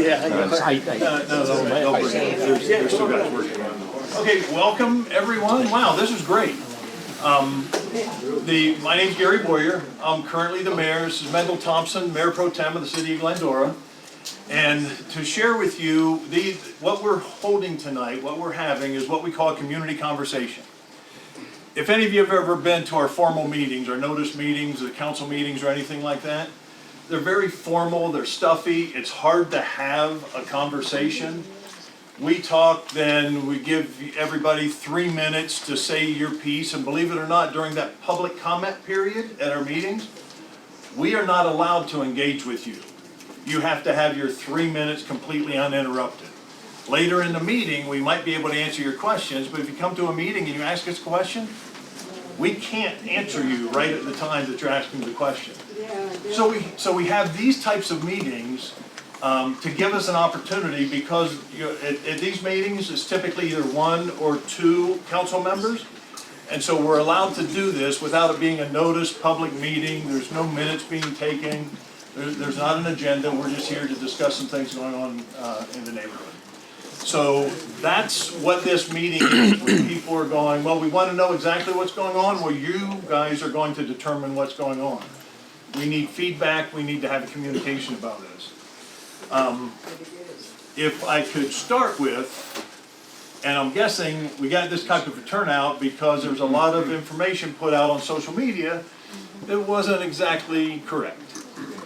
They're still guys working on it. Okay, welcome everyone. Wow, this is great. My name's Gary Boyer. I'm currently the mayor. This is Mendel Thompson, Mayor Pro Tem of the City of Glendora. And to share with you, what we're holding tonight, what we're having, is what we call a community conversation. If any of you have ever been to our formal meetings, our notice meetings, the council meetings, or anything like that, they're very formal, they're stuffy, it's hard to have a conversation. We talk, then we give everybody 3 minutes to say your piece, and believe it or not, during that public comment period at our meetings, we are not allowed to engage with you. You have to have your 3 minutes completely uninterrupted. Later in the meeting, we might be able to answer your questions, but if you come to a meeting and you ask us a question, we can't answer you right at the time that you're asking the question. So we have these types of meetings to give us an opportunity, because at these meetings it's typically either 1 or 2 council members, and so we're allowed to do this without it being a noticed public meeting. There's no minutes being taken. There's not an agenda. We're just here to discuss some things going on in the neighborhood. So that's what this meeting is, when people are going, well, we want to know exactly what's going on. Well, you guys are going to determine what's going on. We need feedback. We need to have a communication about this. If I could start with, and I'm guessing we got this type of a turnout because there's a lot of information put out on social media that wasn't exactly correct.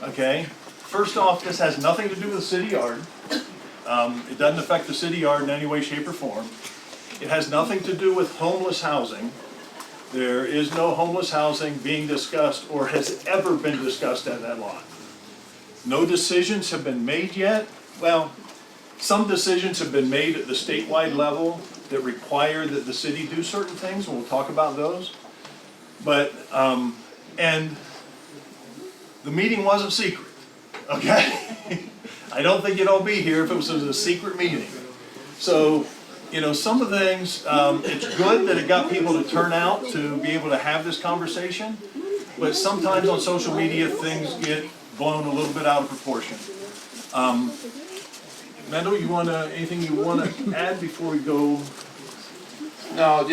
Okay? First off, this has nothing to do with the city yard. It doesn't affect the city yard in any way, shape, or form. It has nothing to do with homeless housing. There is no homeless housing being discussed or has ever been discussed at that lot. No decisions have been made yet. Well, some decisions have been made at the statewide level that require that the city do certain things, and we'll talk about those. But, and the meeting wasn't secret, okay? I don't think you'd all be here if it was a secret meeting. So, some of the things, it's good that it got people to turn out to be able to have this conversation, but sometimes on social media things get blown a little bit out of proportion. Mendel, anything you want to add before we go? No,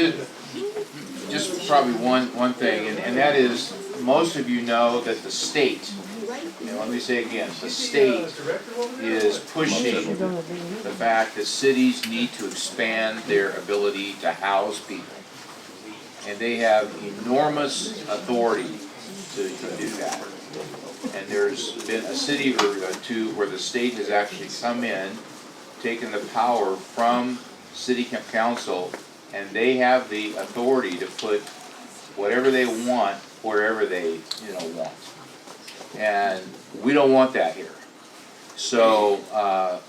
just probably one thing, and that is, most of you know that the state, and let me say again, the state is pushing the fact that cities need to expand their ability to house people. And they have enormous authority to do that. And there's been a city or two where the state has actually come in, taken the power from city council, and they have the authority to put whatever they want wherever they want. And we don't want that here. So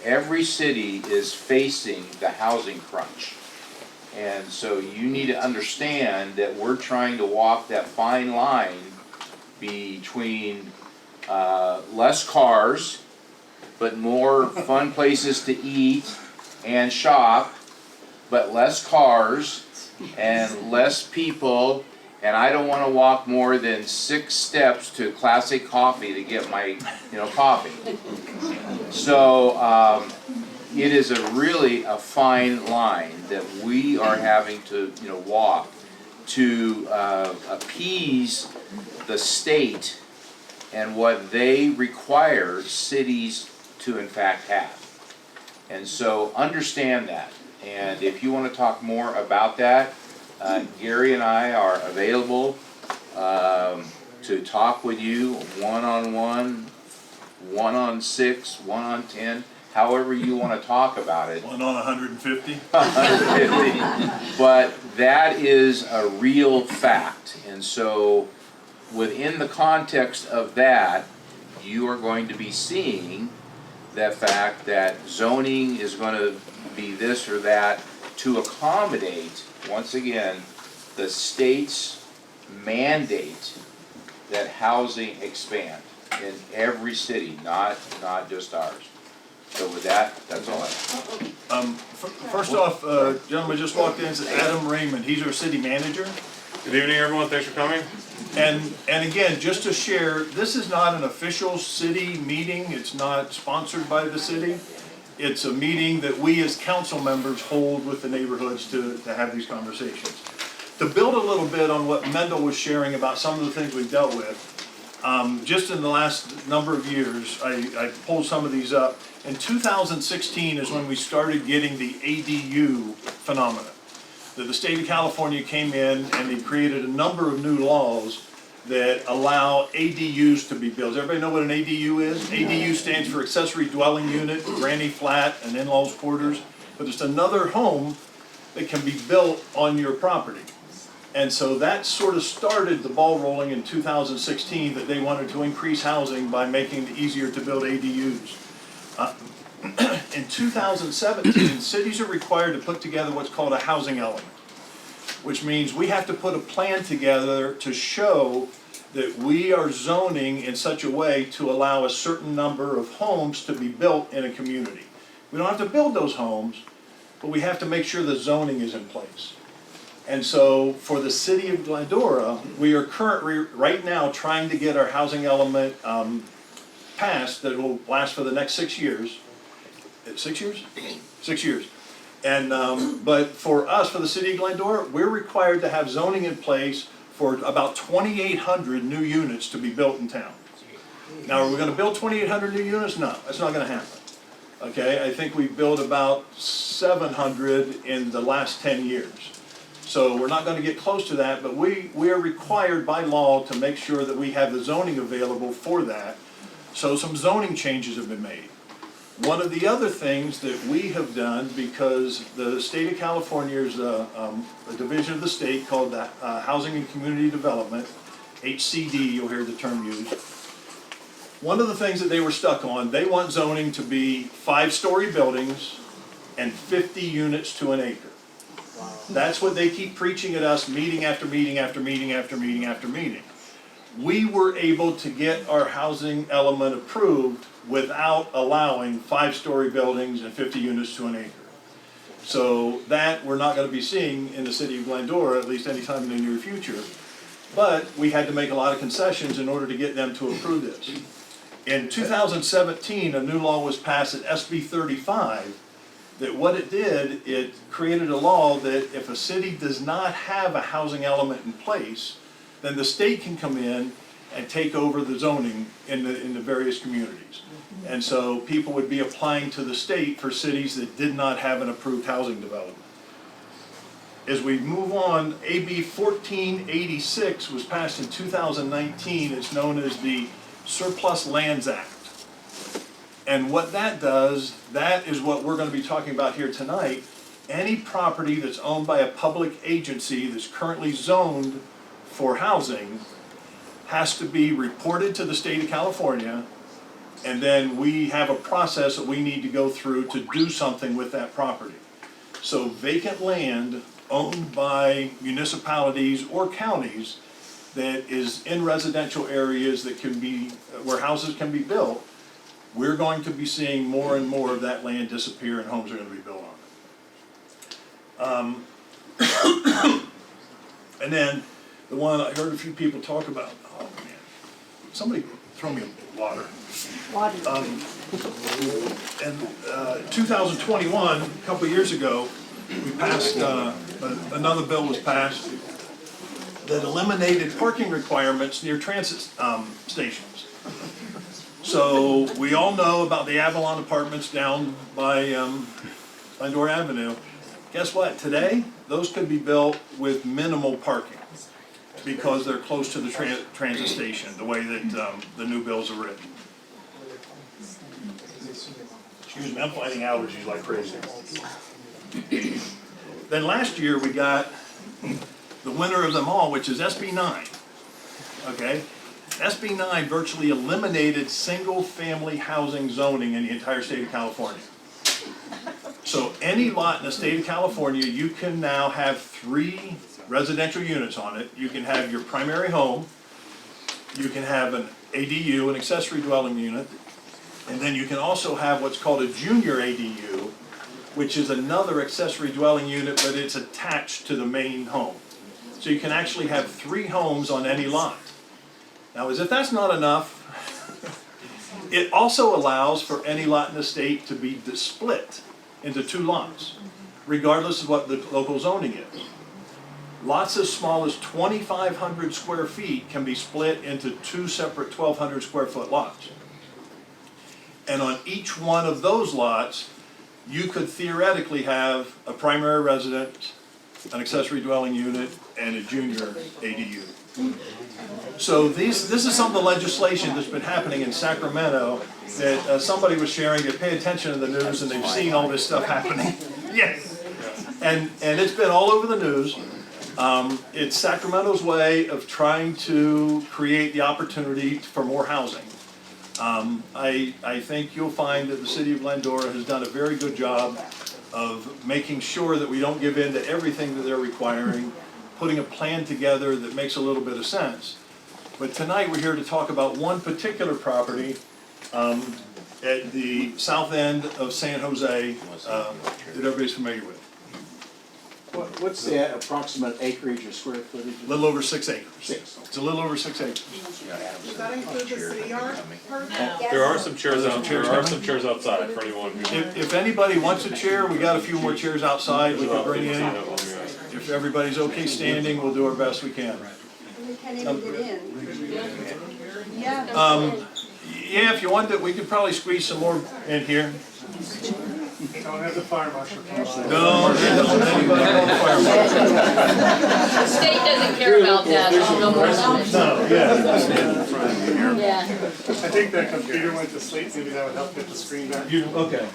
every city is facing the housing crunch. And so you need to understand that we're trying to walk that fine line between less cars, but more fun places to eat and shop, but less cars and less people. And I don't want to walk more than 6 steps to Classic Coffee to get my, coffee. So it is really a fine line that we are having to, walk to appease the state and what they require cities to in fact have. And so understand that. And if you want to talk more about that, Gary and I are available to talk with you one-on-one, 1-on-6, 1-on-10, however you want to talk about it. 1 on 150? 150. But that is a real fact. And so within the context of that, you are going to be seeing the fact that zoning is going to be this or that to accommodate, once again, the state's mandate that housing expand in every city, not just ours. So with that, that's all I have. First off, gentleman just walked in, it's Adam Raymond. He's our city manager. Good evening, everyone. Thanks for coming. And again, just to share, this is not an official city meeting. It's not sponsored by the city. It's a meeting that we as council members hold with the neighborhoods to have these conversations. To build a little bit on what Mendel was sharing about some of the things we've dealt with, just in the last number of years, I pulled some of these up. In 2016 is when we started getting the ADU phenomena. The state of California came in and they created a number of new laws that allow ADUs to be built. Does everybody know what an ADU is? ADU stands for accessory dwelling unit, granny flat, and in-laws quarters. But it's another home that can be built on your property. And so that sort of started the ball rolling in 2016 that they wanted to increase housing by making it easier to build ADUs. In 2017, cities are required to put together what's called a housing element, which means we have to put a plan together to show that we are zoning in such a way to allow a certain number of homes to be built in a community. We don't have to build those homes, but we have to make sure the zoning is in place. And so for the city of Glendora, we are currently, right now, trying to get our housing element passed that will last for the next 6 years. 6 years? 6 years. And, but for us, for the city of Glendora, we're required to have zoning in place for about 2,800 new units to be built in town. Now, are we gonna build 2,800 new units? No, that's not gonna happen. Okay, I think we built about 700 in the last 10 years. So we're not gonna get close to that, but we are required by law to make sure that we have the zoning available for that. So some zoning changes have been made. One of the other things that we have done, because the state of California is a division of the state called the Housing and Community Development, HCD, you'll hear the term used. One of the things that they were stuck on, they want zoning to be 5-story buildings and 50 units to an acre. That's what they keep preaching at us, meeting after meeting after meeting after meeting after meeting. We were able to get our housing element approved without allowing 5-story buildings and 50 units to an acre. So that we're not going to be seeing in the city of Glendora, at least anytime in the near future. But we had to make a lot of concessions in order to get them to approve this. In 2017, a new law was passed at SB 35 that what it did, it created a law that if a city does not have a housing element in place, then the state can come in and take over the zoning in the various communities. And so people would be applying to the state for cities that did not have an approved housing development. As we move on, AB 1486 was passed in 2019. It's known as the Surplus Lands Act. And what that does, that is what we're going to be talking about here tonight. Any property that's owned by a public agency that's currently zoned for housing has to be reported to the state of California, and then we have a process that we need to go through to do something with that property. So vacant land owned by municipalities or counties that is in residential areas that can be, where houses can be built, we're going to be seeing more and more of that land disappear and homes are going to be built on it. And then the one I heard a few people talk about, oh man, somebody throw me a water. In 2021, a couple of years ago, we passed, another bill was passed that eliminated parking requirements near transit stations. So we all know about the Avalon Apartments down by Glendora Avenue. Guess what? Today, those could be built with minimal parking because they're close to the transit station, the way that the new bills are written. Excuse me, I'm fighting allergies like crazy. Then last year we got the winner of them all, which is SB 9. Okay? SB 9 virtually eliminated single-family housing zoning in the entire state of California. So any lot in the state of California, you can now have 3 residential units on it. You can have your primary home, you can have an ADU, an accessory dwelling unit, and then you can also have what's called a junior ADU, which is another accessory dwelling unit, but it's attached to the main home. So you can actually have 3 homes on any lot. Now, as if that's not enough, It also allows for any lot in the state to be split into 2 lots, regardless of what the local zoning is. Lots as small as 2,500 square feet can be split into 2 separate 1,200 square foot lots. And on each one of those lots, you could theoretically have a primary residence, an accessory dwelling unit, and a junior ADU. So this is some of the legislation that's been happening in Sacramento that somebody was sharing. They pay attention to the news and they've seen all this stuff happening. Yes, and it's been all over the news. It's Sacramento's way of trying to create the opportunity for more housing. I think you'll find that the city of Glendora has done a very good job of making sure that we don't give in to everything that they're requiring, putting a plan together that makes a little bit of sense. But tonight we're here to talk about one particular property at the south end of San Jose that everybody's familiar with. What's the approximate acreage or square footage? A little over 6 acres. 6. It's a little over 6 acres. Does that include the city yard part? There are some chairs outside for anyone who. If anybody wants a chair, we got a few more chairs outside we can bring in. Yeah. If everybody's okay standing, we'll do our best we can. We can't even get in. Yeah, if you want that, we could probably squeeze some more in here. Don't have the fire marshal come by. No, anybody on the fire marshal. The state doesn't care about that, no more than it. No, yeah. Yeah. I think that computer went to sleep, maybe that would help get the screen back. Okay.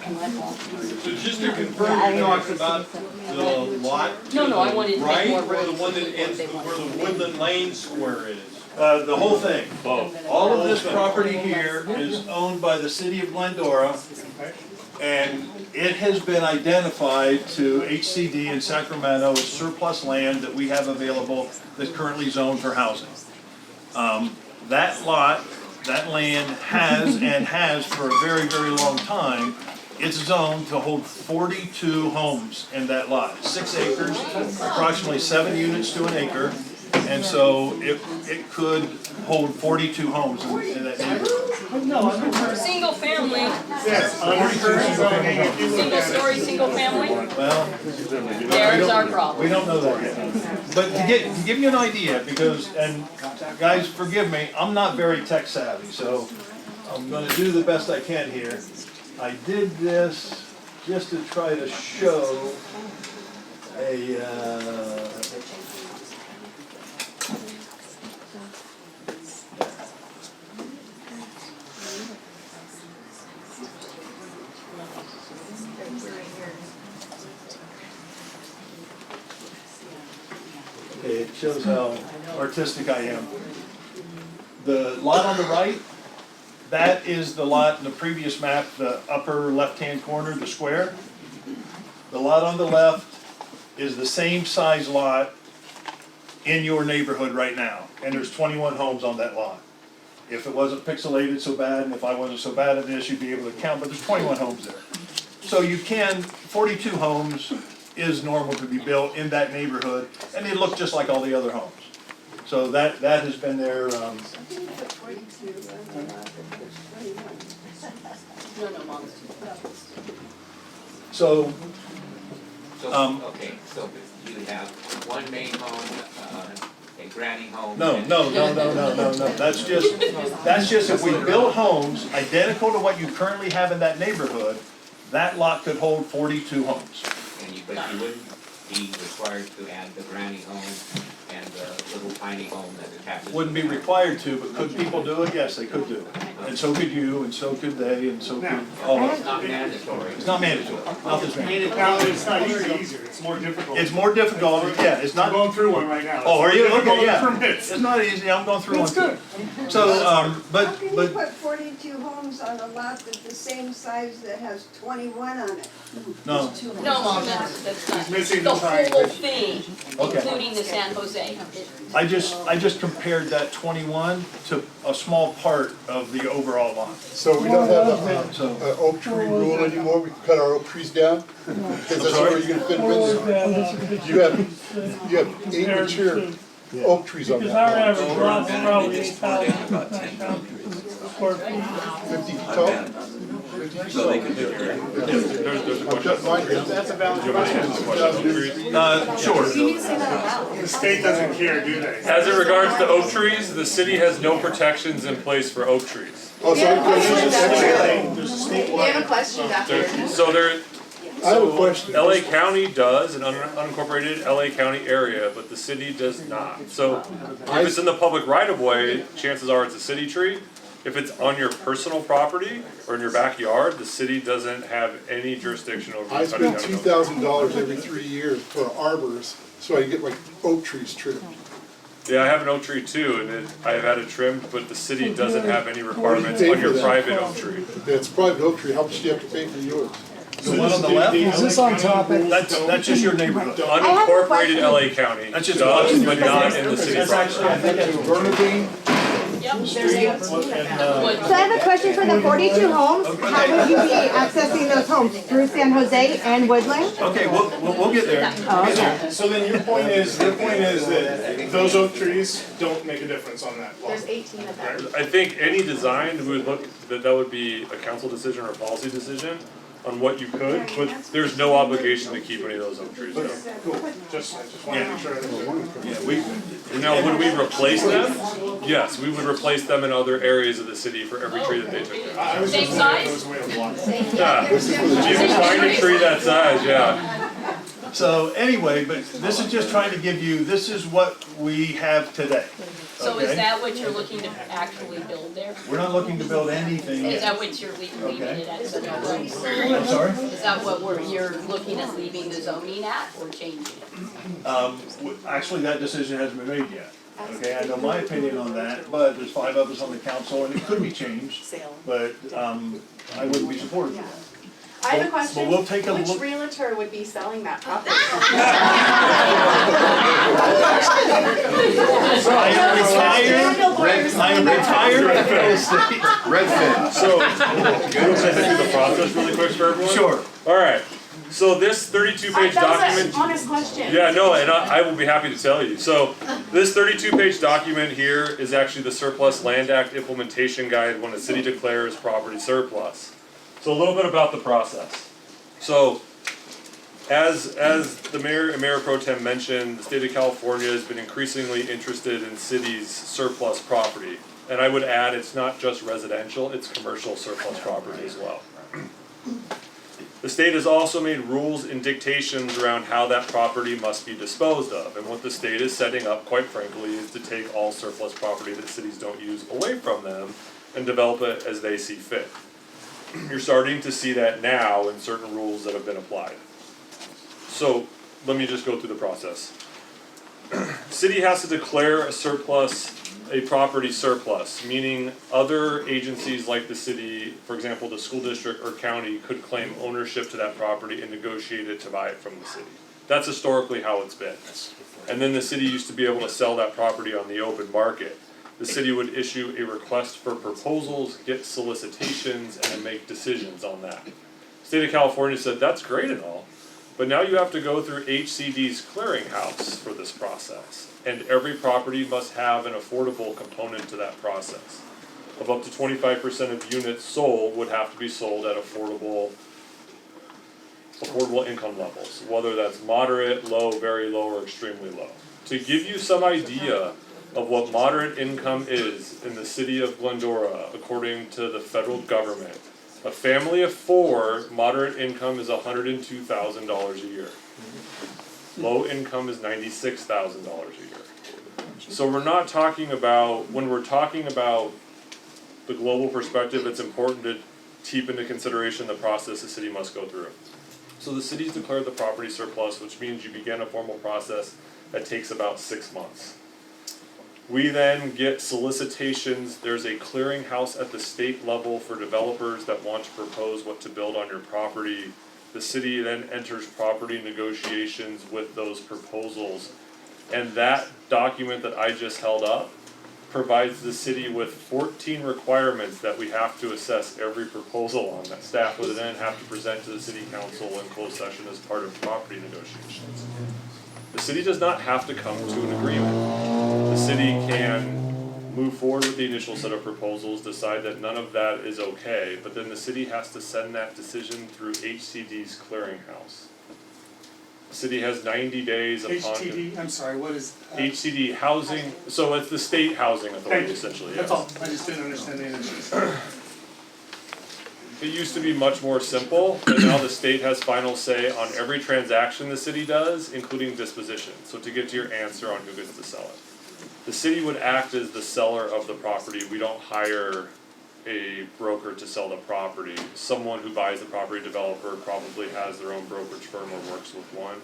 So just to confirm, you talked about the lot to No, I the wanted to make right, more or the room. one that ends where the Woodland Lane square is? The whole thing. Both. All of this property here is owned by the city of Glendora, and it has been identified to HCD in Sacramento as surplus land that we have available that's currently zoned for housing. That lot, that land has for a very, very long time, it's zoned to hold 42 homes in that lot. 6 acres, approximately 7 units to an acre. And so it could hold 42 homes in that neighborhood. Single family, Yes, under current zoning, if you look single at it. story, single family, Well, there's our problem. we don't know that yet. But to give you an idea, because, and guys, forgive me, I'm not very tech savvy, so I'm gonna do the best I can here. I did this just to try to show a, okay, it shows how artistic I am. The lot on the right, that is the lot in the previous map, the upper left-hand corner, the square. The lot on the left is the same size lot in your neighborhood right now, and there's 21 homes on that lot. If it wasn't pixelated so bad, and if I wasn't so bad at this, you'd be able to count, but there's 21 homes there. So you can, 42 homes is normal to be built in that neighborhood, and they look just like all the other homes. So that has been there, No, Mom. so, Okay, so you have one main home, a granny home. no, that's just if we build homes identical to what you currently have in that neighborhood, that lot could hold 42 homes. But you wouldn't be required to add the granny home and the little tiny home that attaches. Wouldn't be required to, but could people do it? Yes, they could do it. And so could you, and so could they, and so could all of It's us. not mandatory. It's not mandatory, not this mandatory. Now, it's not easier, it's more difficult. It's more difficult, yeah, it's I'm not, going through one right now. oh, are you? Difficult Okay, yeah. permits. It's not easy, I'm going through one. It's good. So, How but, can you put 42 homes on a lot that's the same size that has 21 on it? no, No, Mom, that's not, Missing the the whole language. thing, Okay. including the San Jose. I just compared that 21 to a small part of the overall lot. So we don't have So, a oak tree rule anymore, we can cut our oak trees down? Because that's where you're gonna fit them in. You have 8 mature oak trees on Because that our lot. average lot's probably It's more 8,000. than about 10 trees. square feet. 50 feet tall? 50 feet tall. There's a I've got question. mine here. That's a valid question. Sure. The state doesn't care, do they? As it regards to oak trees, the city has no protections in place for oak trees. Oh, so There's a state We have a question back there. So there, I have a question. LA County does, an unincorporated LA County area, but the city does not. So if it's in the public right of way, chances are it's a city tree. If it's on your personal property or in your backyard, the city doesn't have any jurisdiction over I it. spend $2,000 every 3 years for arbors, so I can get my oak trees trimmed. Yeah, I have an oak tree too, and I've had it trimmed, but the city doesn't have any requirements pay on your for that? private oak tree. It's private oak tree, how much do you have to pay for yours? The one on the left, Is this on topic? that's just your neighborhood. Unincorporated LA County That's just does, us. but not in the city That's actually, I proper. think, at Bernadine. There's 18 of them. So I have a question for the 42 homes. How would you be accessing those homes? Through San Jose and Woodland? Okay, we'll get there. Oh, okay. So then your point is that those oak trees don't make a difference on that lot? There's 18 of them. I think any design would look, that would be a council decision or a policy decision on what you could, but there's no obligation to keep any of those oak trees, no. Cool, I just wanted to make sure. Yeah, Now, would we replace them? Yes, we would replace them in other areas of the city for every tree that they took down. I was Same just size? it was way of block. Yeah, if you can find a tree that size, yeah. So anyway, but this is just trying to give you, this is what we have today. So Okay? is that what you're looking to actually build there? We're not looking to build anything Is yet. that what you're leaving it at the zoning? I'm sorry? Is that what you're looking at leaving the zoning at or changing it? Actually, that decision hasn't been made yet. Okay, I know my opinion on that, but there's 5 of us on the council and it could be changed, but I wouldn't be supportive of that. I have a question. But we'll take a Which look. realtor would be selling that property? I am retired real estate. Redfin. So, can I take through the process really quick for everyone? Sure. Alright, so this 32-page That was document. an honest question. Yeah, no, and I will be happy to tell you. So, this 32-page document here is actually the Surplus Land Act implementation guide when a city declares property surplus. So a little bit about the process. So, as the mayor and mayor pro tem mentioned, the state of California has been increasingly interested in cities' surplus property. And I would add, it's not just residential, it's commercial surplus property as well. The state has also made rules and dictations around how that property must be disposed of. And what the state is setting up, quite frankly, is to take all surplus property that cities don't use away from them and develop it as they see fit. You're starting to see that now in certain rules that have been applied. So, let me just go through the process. City has to declare a property surplus, meaning other agencies like the city, for example, the school district or county, could claim ownership to that property and negotiate it to buy it from the city. That's historically how it's been. And then the city used to be able to sell that property on the open market. The city would issue a request for proposals, get solicitations, and then make decisions on that. State of California said, that's great and all, but now you have to go through HCD's clearinghouse for this process. And every property must have an affordable component to that process. Of up to 25% of units sold would have to be sold at affordable income levels, whether that's moderate, low, very low, or extremely low. To give you some idea of what moderate income is in the city of Glendora, according to the federal government, a family of 4, moderate income is $102,000 a year. Low income is $96,000 a year. So we're not talking about, when we're talking about the global perspective, it's important to keep into consideration the process the city must go through. So the city's declared the property surplus, which means you begin a formal process that takes about 6 months. We then get solicitations. There's a clearinghouse at the state level for developers that want to propose what to build on your property. The city then enters property negotiations with those proposals. And that document that I just held up provides the city with 14 requirements that we have to assess every proposal on, that staff would then have to present to the city council in closed session as part of property negotiations. The city does not have to come to an agreement. The city can move forward with the initial set of proposals, decide that none of that is okay, but then the city has to send that decision through HCD's clearinghouse. The city has 90 days upon. HTD, I'm sorry, what is? HCD housing, so it's the state housing authority Thank you. essentially, That's yes. all, I just didn't understand the initials. It used to be much more simple, and now the state has final say on every transaction the city does, including disposition. So to get to your answer on who gets to sell it. The city would act as the seller of the property. We don't hire a broker to sell the property. Someone who buys the property, developer, probably has their own brokerage firm or works with one.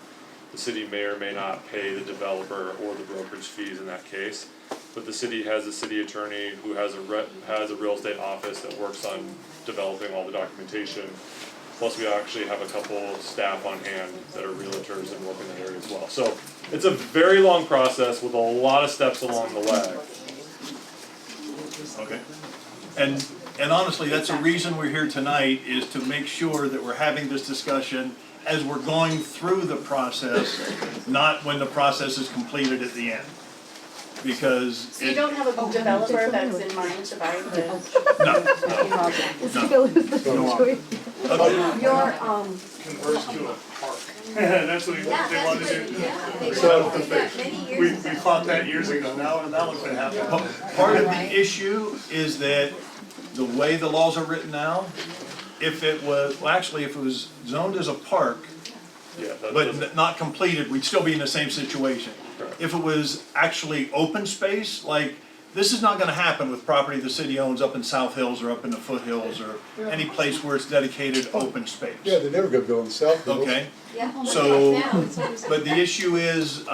The city may or may not pay the developer or the brokerage fees in that case. But the city has a city attorney who has a real estate office that works on developing all the documentation. Plus, we actually have a couple staff on hand that are realtors and work in that area as well. So it's a very long process with a lot of steps along the way. Okay. And honestly, that's the reason we're here tonight, is to make sure that we're having this discussion as we're going through the process, not when the process is completed at the end. Because So you don't have a developer that's in mind to buy the? Your, Convert to a park. That's what they wanted to do. so, We fought that years ago, now what's gonna happen? part of the issue is that the way the laws are written now, if it was, well, actually, if it was zoned as a park, Yeah, that but doesn't- not completed, we'd still be in the same situation. Correct. If it was actually open space, like, this is not gonna happen with property the city owns up in South Hills or up in the foothills or any place where it's dedicated open space. Yeah, they're never gonna go in the south. Hills. Okay, yeah. so, but the issue is,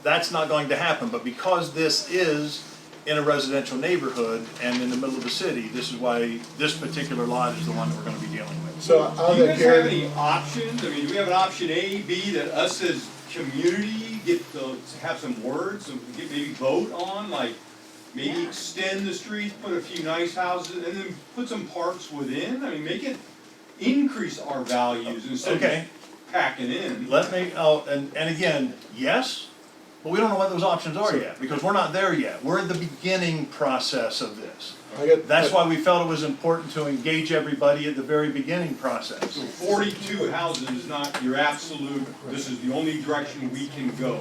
that's not going to happen, but because this is in a residential neighborhood and in the middle of the city, this is why this particular lot is the one that we're gonna be dealing with. So Do I'll you let guys have Gary, any options? I mean, do we have an option A, B, that us as community get to have some words, and get maybe vote on, like maybe extend the streets, put a few nice houses, and then put some parks within? I mean, make it increase our values instead of Okay, packing in. let me, and again, yes, but we don't know what those options are yet, because we're not there yet. We're at the beginning process of this. That's why we felt it was important to engage everybody at the very beginning process. So 42 houses is not your absolute, this is the only direction we can go.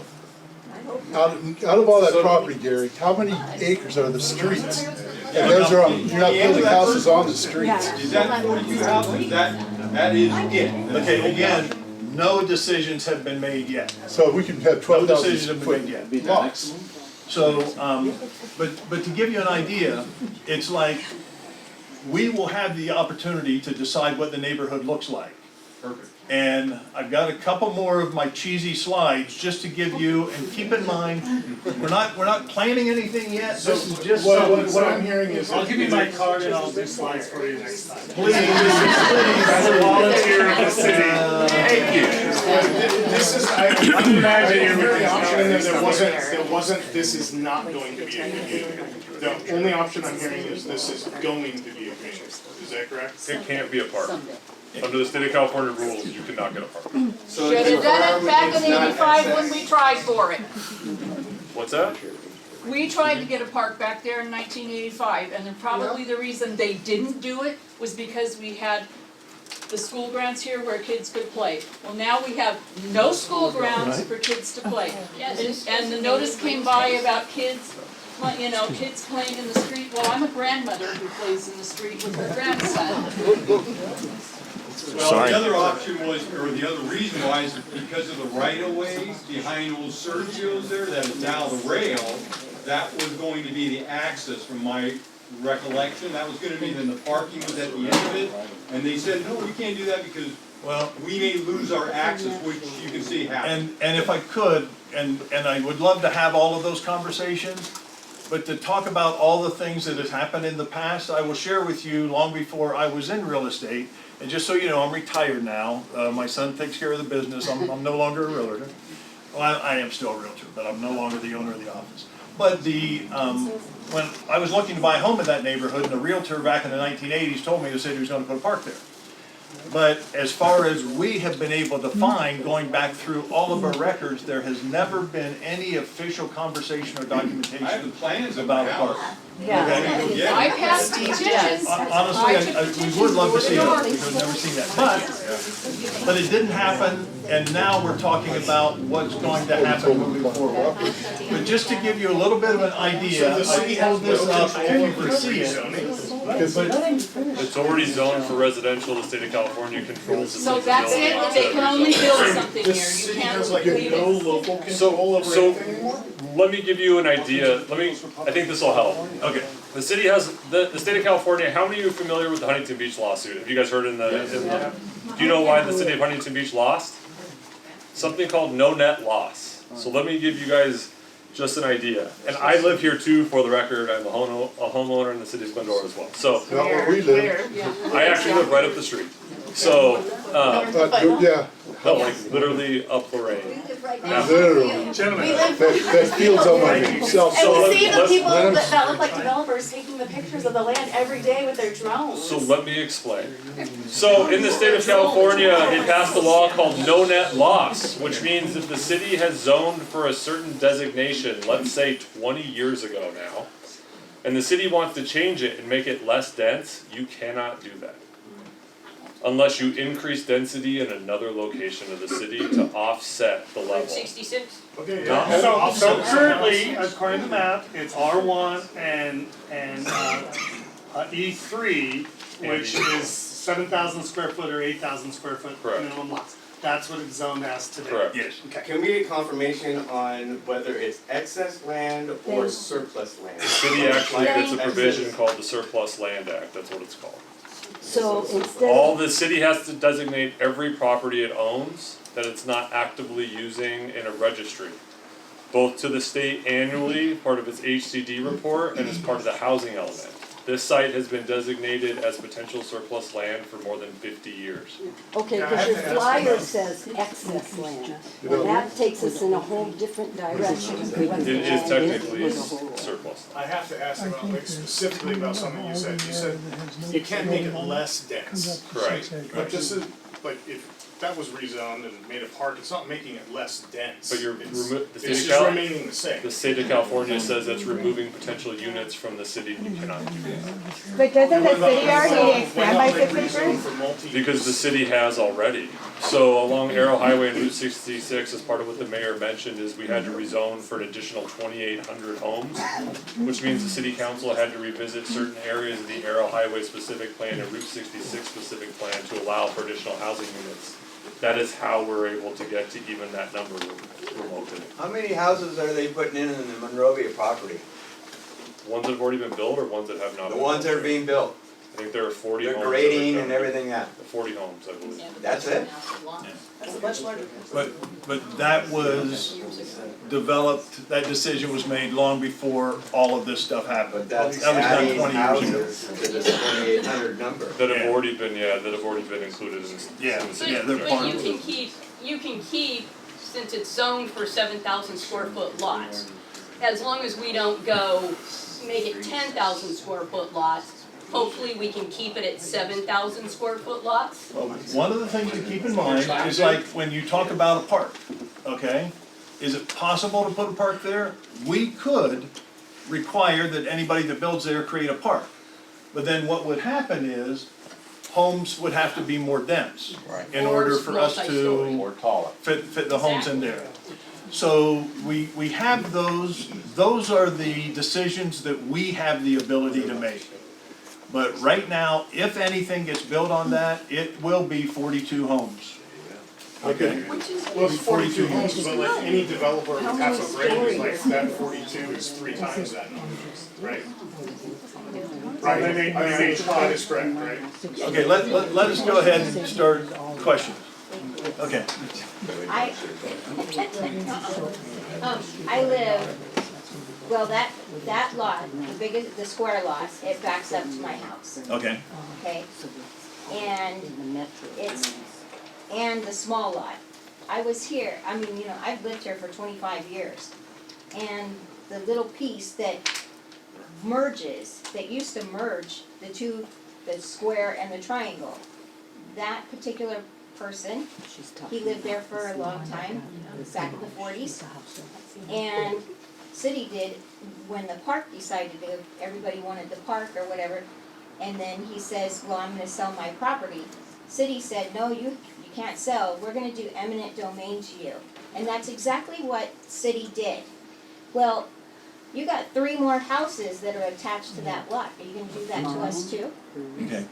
out of all that property, Gary, how many acres are the streets? And those are on, you're not building houses on the streets. Is that 42 houses? That is it. Okay, again, no decisions have been made yet. So we can have No decisions have 12,000 been made foot yet. lots. So, but to give you an idea, it's like, we will have the opportunity to decide what the neighborhood looks like. Perfect. And I've got a couple more of my cheesy slides just to give you, and keep in mind, we're not planning anything yet, this is just What some. I'm hearing is, I'll give you my card and I'll do slides for you next time. Please, As a volunteer of the city. Thank you. This is, I imagine you're with the option in there wasn't, this is not going to be a community. The only option I'm hearing is this is going to be a community. Is that correct? It can't be a park. Under the state of California rules, you cannot get a park. Should have done it back in '85 when we tried for it. What's that? We tried to get a park back there in 1985, and then probably the reason they didn't do it was because we had the school grounds here where kids could play. Well, now we have no school grounds for kids to play. And the notice came by about kids, kids playing in the street. Well, I'm a grandmother who plays in the street with her grandson. Well, the other option was, or the other reason why is because of the right-of-ways behind old Sergio's there, that is now the rail, that was going to be the access from my recollection. That was gonna be, then the parking was at the end of it, and they said, no, we can't do that because Well, we may lose our access, which you can see happen. and if I could, and I would love to have all of those conversations, but to talk about all the things that has happened in the past, I will share with you long before I was in real estate. And just so you know, I'm retired now. My son takes care of the business. I'm no longer a realtor. Well, I am still a realtor, but I'm no longer the owner of the office. But when I was looking to buy a home in that neighborhood, and the realtor back in the 1980s told me, he said he was going to put a park there. But as far as we have been able to find, going back through all of our records, there has never been any official conversation or I have the documentation plans of my about a park. house. Okay? I've had petitions. Honestly, we would love to see it, we've never seen that, but it didn't happen, and now we're talking about what's going to happen moving forward. But just to give you a little bit of an idea, I pulled this up, if you can see it. It's already zoned for residential, the state of California controls the So city's that's ability it, to they can only build something The here, you city can't has like leave no it. local control over So, anything anymore? let me give you an idea, I think this will help. Okay, The city has, the state of California, how many of you are familiar with the Huntington Beach lawsuit? Have you guys heard in the, do you know why the city of Huntington Beach lost? Something called no net loss. So let me give you guys just an idea. And I live here too, for the record, I'm a homeowner in the city of Glendora as well. So, Not where we live. I actually live right up the street. So, Yeah, like literally up Lorraine. literally. Gentlemen, That field's on my cell. And we see the let's- people let 'em- that look like developers taking the pictures of the land every day with their drones. So let me explain. So in the state of California, they passed a law called no net loss, which means if the city has zoned for a certain designation, let's say 20 years ago now, and the city wants to change it and make it less dense, you cannot do that. Unless you increase density in another location of the city to offset the level. 66? okay, Not yeah. So currently, according to the map, it's R1 and E3, which is 7,000 square foot or 8,000 square foot Correct. minimum lots. That's what it's zoned as today. Correct. yes. Can we get confirmation on whether it's excess land or surplus land? The city actually gets a provision called the Surplus Land Act, that's what it's called. So instead All the city has to designate every property it owns that it's not actively using in a registry. Both to the state annually, part of its HCD report, and as part of the housing element. This site has been designated as potential surplus land for more than 50 years. Okay, Yeah, I because have your to ask flyer about- says excess land, and that takes us in a whole different direction. It is technically surplus. I have to ask about, like, specifically about something you said. You said you can't make it less dense. Correct. But this is, like, if that was rezoned and made a park, it's not making it less dense. But you're It's- the It's state of just Cal, remaining the same. the state of California says it's removing potential units from the city, and you cannot do that. But doesn't the city already Why expand not by make 6 rezone acres? for multi-use? Because the city has already. So along Arrow Highway and Route 66, as part of what the mayor mentioned, is we had to rezone for an additional 2,800 homes, which means the city council had to revisit certain areas of the Arrow Highway specific plan and Route 66 specific plan to allow for additional housing units. That is how we're able to get to even that number remotely. How many houses are they putting in the Monrovia property? Ones that have already been built or ones that have not The been? ones that are being built, I think there are 40 they're homes. that grading were and done. everything that, 40 homes, I believe. that's it? That's a much larger. But that was developed, that decision was made long before all of this stuff happened. But that's That was done adding 20 years ago. houses to this 2,800 number. That have Yeah. already been, that have already been included in this. Yeah. in the city. Yeah, they're But part you of can it. keep, since it's zoned for 7,000 square foot lots, as long as we don't go make it 10,000 square foot lots, hopefully we can keep it at 7,000 square foot lots. Well, one of the things to keep in mind is like when you talk about a park, okay? Is it possible to put a park there? We could require that anybody that builds there create a park. But then what would happen is homes would have to be more dense in Or order for us multi-story. to Or taller. fit the homes in there. So we have those are the decisions that we have the ability to make. But right now, if anything gets built on that, it will be 42 homes. Okay? Well, it's 42 homes, but like any developer with half a brain is like, that 42 is 3 times that number, right? Right, I mean, that is correct, right? Okay, let us go ahead and start questions. Okay. I live, well, that lot, the square lot, it backs up to my house, Okay. okay? And and the small lot. I was here, I've lived here for 25 years. And the little piece that merges, that used to merge the two, the square and the triangle, that particular person, he lived there for a long time, back in the 40s. And city did, when the park decided to, everybody wanted the park or whatever, and then he says, well, I'm gonna sell my property. City said, no, you can't sell, we're gonna do eminent domain to you. And that's exactly what city did. Well, you got 3 more houses that are attached to that lot, are you gonna do that to us too? Okay.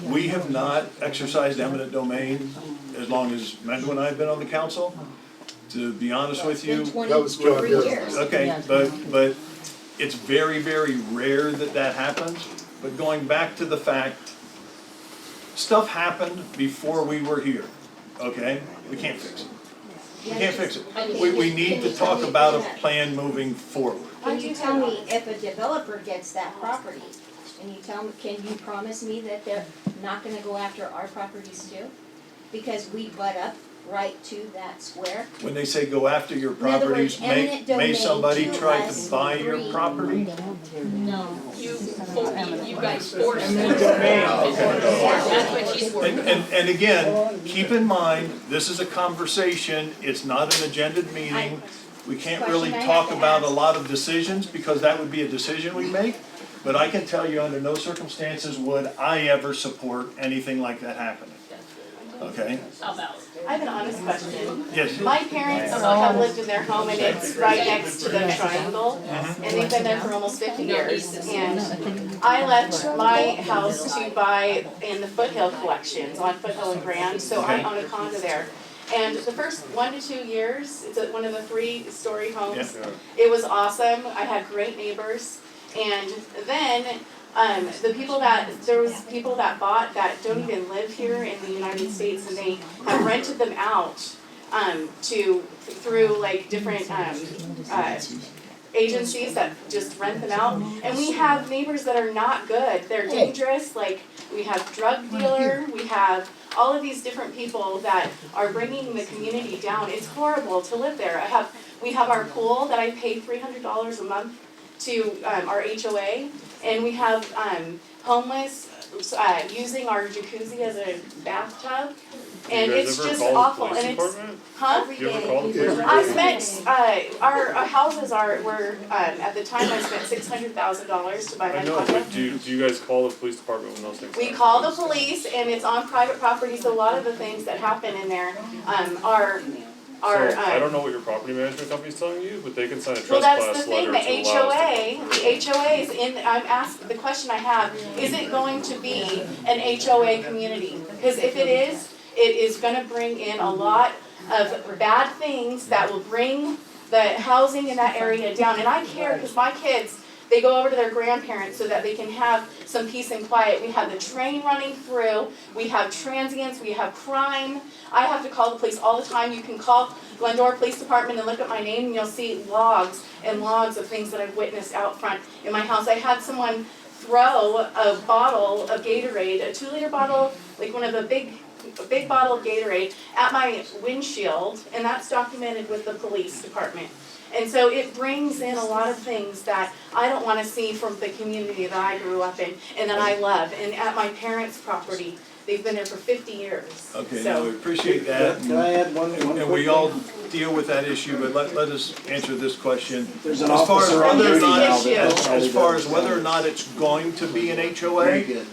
We have not exercised eminent domain as long as Mendel and I have been on the council. To be honest with you. It's been That was 23 John, years. Okay, but it's very, very rare that that happens. But going back to the fact, stuff happened before we were here, okay? We can't fix it. We can't fix it. We need to talk about a plan moving forward. Can you tell me if a developer gets that property, and you tell me, can you promise me that they're not gonna go after our properties too? Because we butt up right to that square. When they say go after your In other words, properties, eminent may domain somebody to try us to buy your three. property? No. You guys forced them. Okay. That's what she's worried about. And again, keep in mind, this is a conversation, it's not an agendaed meeting. We can't really Question I talk have to about a ask. lot of decisions, because that would be a decision we make. But I can tell you, under no circumstances would I ever support anything like that happening. Okay? How about? I have an honest question. Yes. My parents have lived in their home and it's right next to the triangle. And they've been there for almost 50 years. And I left my house to buy in the Foothill Collections on Foothill and Grand, so I own a condo there. And the first 1 to 2 years, it's one of the 3-story homes. Yeah. It was awesome. I had great neighbors. And then there was people that bought that don't even live here in the United States, and they have rented them out through like different agencies that just rent them out. And we have neighbors that are not good. They're dangerous. Like we have drug dealer, we have all of these different people that are bringing the community down. It's horrible to live there. We have our pool that I pay $300 a month to our HOA, and we have homeless using our jacuzzi as a bathtub, and it's just awful. And it's You ever call the police? I spent our houses were at the time I spent $600,000 to buy my I know, condo. but do you guys call the police department when those things We happen? call the police, and it's on private property, so a lot of the things that happen in there are. So, I don't know what your property management company's telling you, but they can sign a Well, that's trespass the thing, letter the to allow us to HOA, the HOAs, I'm asked, the question I have, is it going to be an HOA community? Because if it is gonna bring in a lot of bad things that will bring the housing in that area down. And I care, because my kids, they go over to their grandparents so that they can have some peace and quiet. We have the train running through, we have transients, we have crime. I have to call the police all the time. You can call Glendora Police Department and look at my name, and you'll see logs and logs of things that I've witnessed out front in my house. I had someone throw a bottle of Gatorade, a 2-liter bottle, like one of the big bottle of Gatorade, at my windshield, and that's documented with the police department. And so it brings in a lot of things that I don't want to see from the community that I grew up in and that I love. And at my parents' property, they've been there for 50 years. Okay, So- no, we appreciate that. Can I add one And quick we all thing? deal with that issue, but let us answer this question. There's an As far as officer on whether or duty not, now that as far as whether or not it's going to be an Very HOA, good.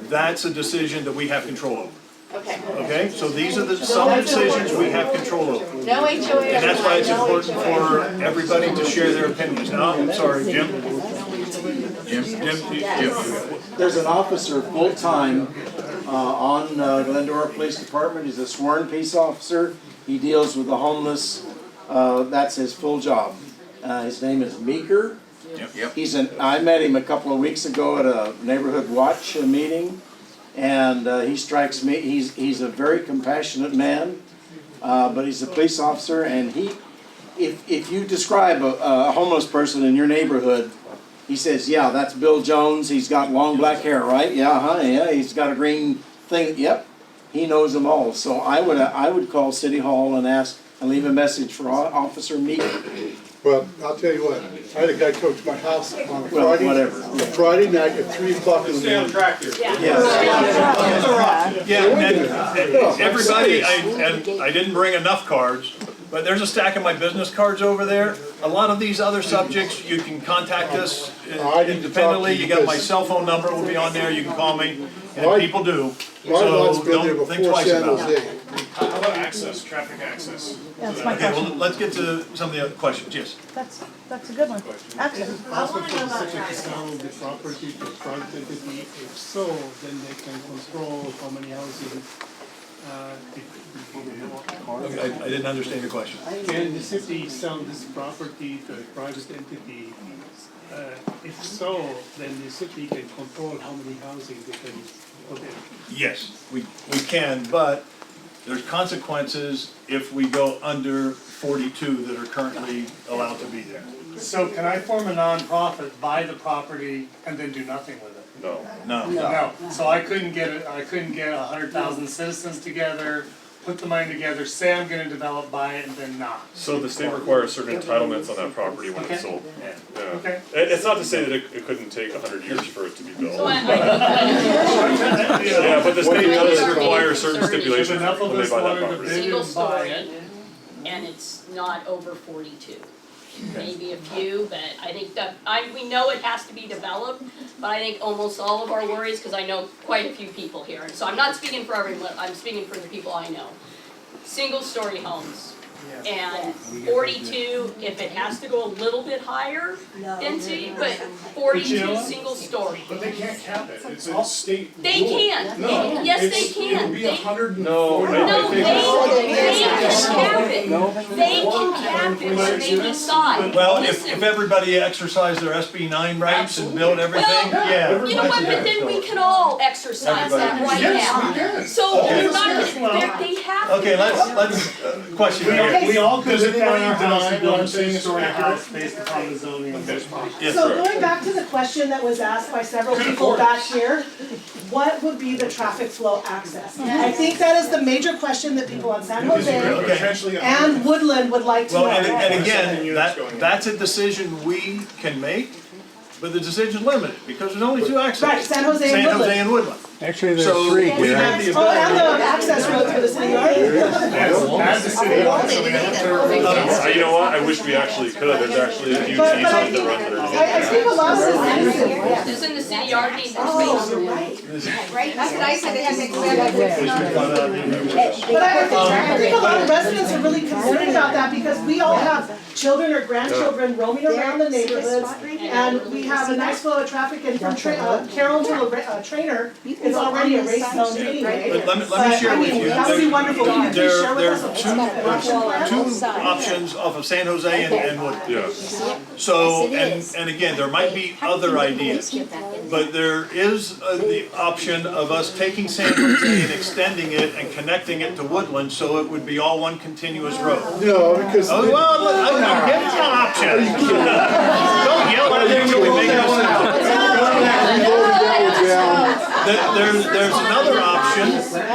that's a decision that we have control over. Okay. Okay, so these are some decisions we have control over. No HOA. And that's why it's no important HOA. for everybody to share their opinions. Now, I'm sorry, Jim. There's an officer full-time on Glendora Police Department. He's a sworn peace officer. He deals with the homeless. That's his full job. His name is Meeker. Yep. I met him a couple of weeks ago at a neighborhood watch meeting, and he strikes me, he's a very compassionate man, but he's a police officer, and if you describe a homeless person in your neighborhood, he says, yeah, that's Bill Jones, he's got long black hair, right? Yeah, yeah, he's got a green thing, yep. He knows them all, so I would call City Hall and ask, and leave a message for Officer Meeker. Well, I'll tell you what, I had a guy come to my house on a Well, Friday, whatever. a Friday night at 3 o'clock in the Stay on morning. track here. Yeah, and everybody, and I didn't bring enough cards, but there's a stack of my business cards over there. A lot of these other subjects, you can contact us independently. You got my cell phone number, will be on there, you can call me, and people do. My lot's So been there don't think before twice San about it. Jose. How about access, traffic access? That's my Okay, well, question. let's get to some of the other questions, yes. That's a good one. Access. Also for the city to sell the property to private entity, if so, then they can control how many houses, Okay, I didn't understand the question. Can the city sell this property to a private entity? If so, then the city can control how many housing they can put in. Yes, we can, but there's consequences if we go under 42 that are currently allowed to be there. So can I form a nonprofit, buy the property, and then do nothing with it? No. No. No, so I couldn't get 100,000 citizens together, put the money together, say I'm gonna develop, buy it, and then not. So the state requires certain entitlements on that property when it's sold. Yeah. Okay. It's not to say that it couldn't take 100 years for it to be built. So Yeah, but the state does require certain If stipulations enough of when they us buy that wanted to property. bid Single and buy story, it, and it's not over 42. Maybe a few, but I think that, we know it has to be developed, but I think almost all of our worries, because I know quite a few people here, and so I'm not speaking for everyone, I'm speaking for the people I know. Single-story homes, and 42, if it has to go a little bit higher density, but 42 single-story. But they can't cap it, it's a state rule. They can, No, yes, it's- they can. It would be They- 140. No, No, they can cap it. They can cap it when they decide. Well, Listen, if everybody exercised their SB9 rights and built everything, Well, yeah. you know what, but then we can all exercise that right now. Yes, we can. So Okay. we're not, they have to. Okay, let's question here. we all could Does live down our anybody house deny and build what a I'm saying is two-story accurate? house based upon the zoning of this property. Yes, So sir. going back to the question that was asked by several people back here, what would be the traffic flow access? I think that is the major question that people on San Because you're Jose potentially and Woodland would like to Well, know. and again, that's a decision we can make, but the decision's limited, because there's only two accesses. Right, San Jose and San Jose Woodland. and Woodland. Actually, there's So three we here. have the Oh, and ability. the access roads for the city yard. As a city, so we have to. You know what, I wish we actually could, there's actually a huge But I easement that think, runs underneath. I think a lot of citizens. Doesn't the city yard need more Oh, space? you're right. Right, that's what I said, it has to But I think a lot of residents are really concerned about that because we all have children or grandchildren roaming around the neighborhoods. And we have a nice flow of traffic and from Carroll to Trainer, it's already a race zone anyway. But let me share with you. That would be wonderful. Can you please share with There us are what's the action plan? two options off of San Jose and Woodland. Yeah. So, and again, there might be other ideas, but there is the option of us taking San Jose and extending it and connecting it to Woodland, so it would be all one continuous road. No, because. Oh, well, I'm giving you an option. Don't yell at me until we make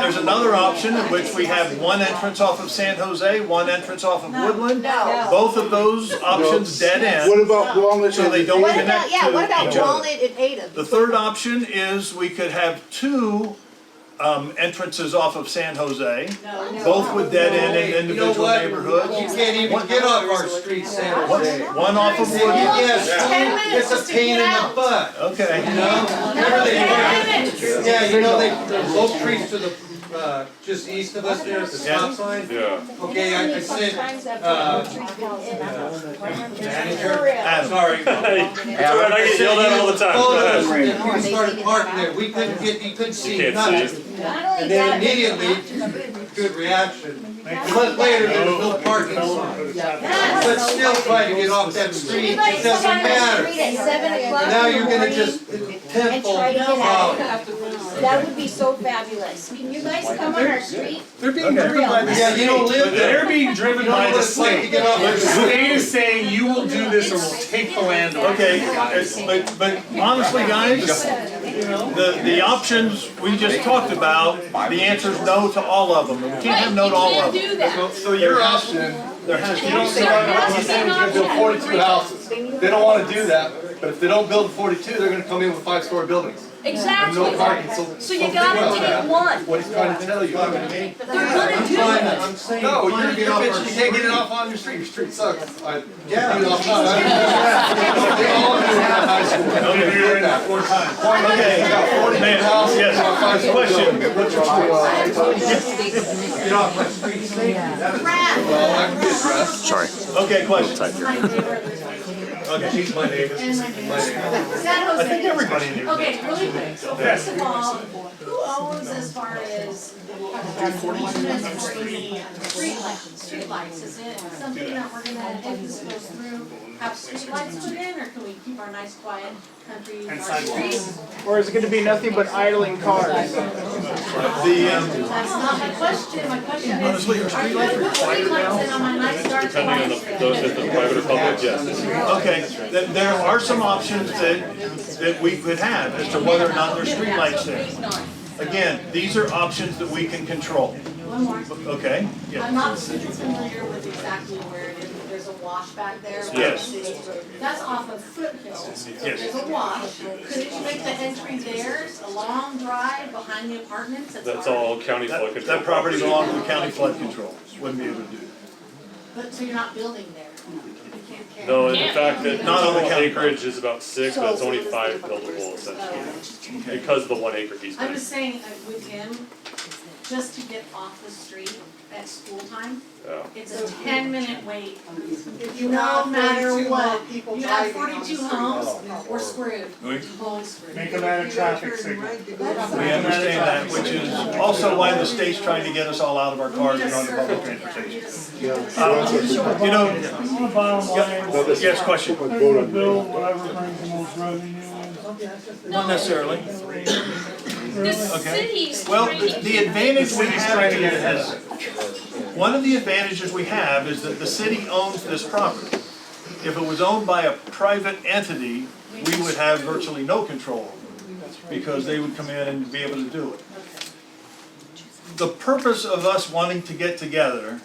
There's another option in which we have one entrance off of San Jose, one entrance off of Woodland. Both of those options dead What end, about Walnut? so they don't What connect about, yeah, what about to each other. Walnut and Ada? The third option is we could have two entrances off of San Jose. Both would dead end in individual neighborhoods. You can't even get off our street, San Jose. One off of Woodland. Yes, it's a pain in the butt, Okay. you know? Remember yeah, you know, they both trees to the, just east of us there at the stop sign? Yeah. Okay, I sent, manager, Adam. sorry. It's alright, I get yelled at all the time, go ahead. When we started parking there, we couldn't get, you couldn't see Can't nothing. see. And then immediately, good reaction. A month later, there was no parking sign. But still try to get off that street, it doesn't matter. At 7 o'clock Now in you're the gonna morning just and tenfold try to get problem. out. That would be so fabulous. Can you guys come on our street? They're being driven by the Yeah, you don't live there. They're being driven You don't by know the what it's like to state. get off The that street. state is saying you will do this or we'll take the land away. Okay, but honestly, guys, the options we just talked about, the answer's no to all of them. We can't have no to all of them. You can't do that. So your option There has to You don't be say, some. he's saying he's gonna build 42 houses. They don't wanna do that, but if they don't build 42, they're gonna come in with 5-story buildings. Exactly. And no parking, So you gotta take one. What he's trying to tell you. They're gonna do it. No, you're bitching, you can't get it off on your street sucks. Yeah. Get it off on. They all do it at high school. Okay, you're in that 4 times. Okay, man, yes, question. What's your Get off my street. Well, that can be addressed. Sorry. Okay, question. Okay, she's my neighbor. I think everybody in here. Okay, really quick, so first of all, who owns as far as streetlights? Is it something that we're gonna, if this goes through, have streetlights put in, or can we keep our nice quiet country streets? Or is it gonna be nothing but idling cars? The, That's not my question, my question is, honestly, are are you gonna put streetlights in on my nice dark Depending on quiet if the private or public, yes. okay, there are some options that we could have as to whether or not there's streetlights there. Again, these are options that we can control. One more. Okay, I'm yeah. not super familiar with exactly where it is, but there's a wash back there. Yes. That's off of Foothill. So Yes. there's a wash. Couldn't you make the entry there, a long drive behind the apartments? That's all county flood control. That property belongs to the county flood control. Wouldn't be able to do that. But, so you're not building there? You can't carry. No, in fact, the Not on the total county. acreage is about 6, but it's only 5 buildable essentially. Because of the 1 acre he's I'm made. just saying, with him, just to get off the street at school time, Yeah. it's a 10-minute wait. If you No have matter 42 what, people you have driving on the 42 street. homes, we're screwed. Oui. Totally screwed. Make them add a traffic signal. We understand that, which is also why the state's trying to get us all out of our cars and onto public transportation. You know, yes, question. Bill, whatever brings the most revenue in. Not necessarily. The city's Well, trying to the advantage we have here is, one of the advantages we have is that the city owns this property. If it was owned by a private entity, we would have virtually no control, because they would come in and be able to do it. The purpose of us wanting to get together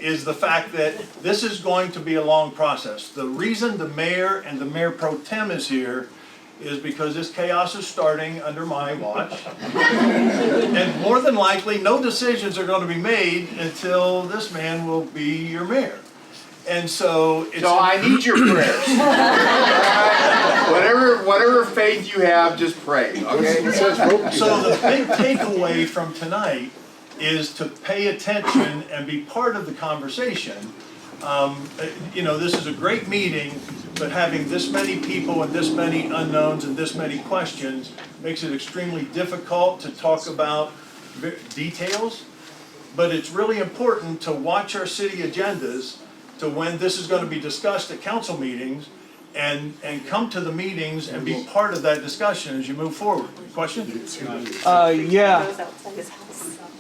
is the fact that this is going to be a long process. The reason the mayor and the mayor pro tem is here is because this chaos is starting under my watch. And more than likely, no decisions are going to be made until this man will be your mayor. And so it's... So I need your prayers. Whatever faith you have, just pray, okay? So the big takeaway from tonight is to pay attention and be part of the conversation. You know, this is a great meeting, but having this many people and this many unknowns and this many questions makes it extremely difficult to talk about details. But it's really important to watch our city agendas to when this is going to be discussed at council meetings, and come to the meetings and be part of that discussion as you move forward. Question? Yeah.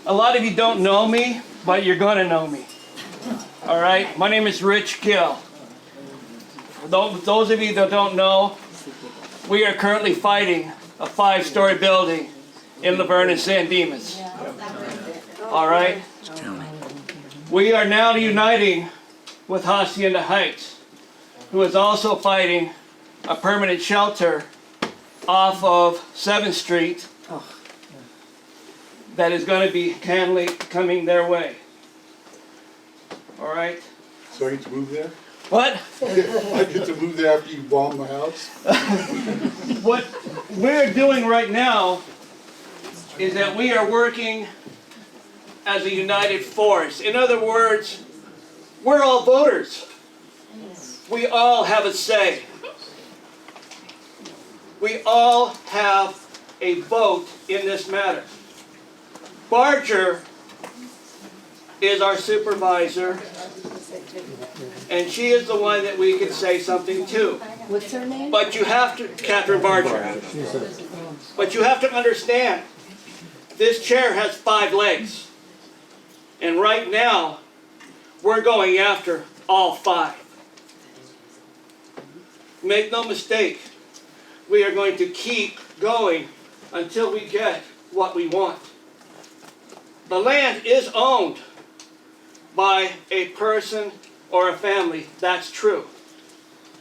A lot of you don't know me, but you're gonna know me. All right, my name is Gill. For those of you that don't know, we are currently fighting a 5-story building in Laverne and San Dimas. All right? We are now uniting with Hacienda Heights, who is also fighting a permanent shelter off of 7th Street that is going to be coming their way. All right? So I get to move there? What? I get to move there after you bomb my house? What we're doing right now is that we are working as a united force. In other words, we're all voters. We all have a say. We all have a vote in this matter. Barger is our supervisor, and she is the one that we can say something to. What's her name? But you have to, Catherine Barger. But you have to understand, this chair has 5 legs. And right now, we're going after all 5. Make no mistake, we are going to keep going until we get what we want. The land is owned by a person or a family. That's true.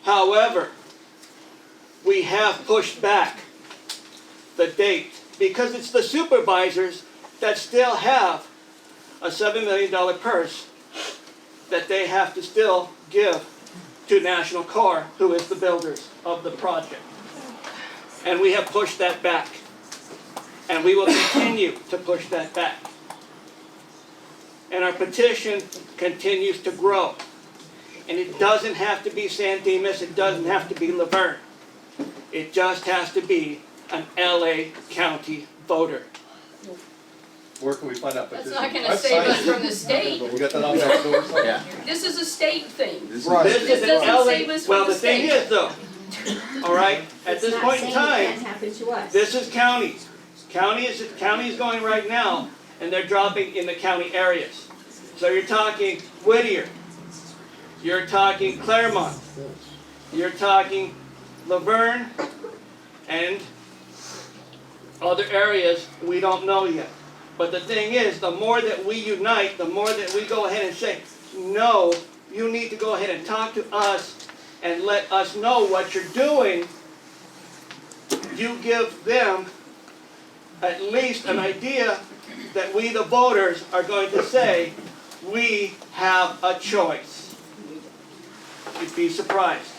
However, we have pushed back the date because it's the supervisors that still have a $7 million purse that they have to still give to National Corps, who is the builders of the project. And we have pushed that back. And we will continue to push that back. And our petition continues to grow. And it doesn't have to be San Dimas, it doesn't have to be Laverne. It just has to be an LA County voter. Where can we find out? That's not gonna save us from the state. We got that on that door? Yeah. This is a state thing. This This is an doesn't LA, save us well, from the the thing state. is though, all right, at this point in time, happen to us. this is county. County is going right now, and they're dropping in the county areas. So you're talking Whittier, you're talking Claremont, you're talking Laverne, and other areas we don't know yet. But the thing is, the more that we unite, the more that we go ahead and say, no, you need to go ahead and talk to us and let us know what you're doing. You give them at least an idea that we, the voters, are going to say, we have a choice. You'd be surprised.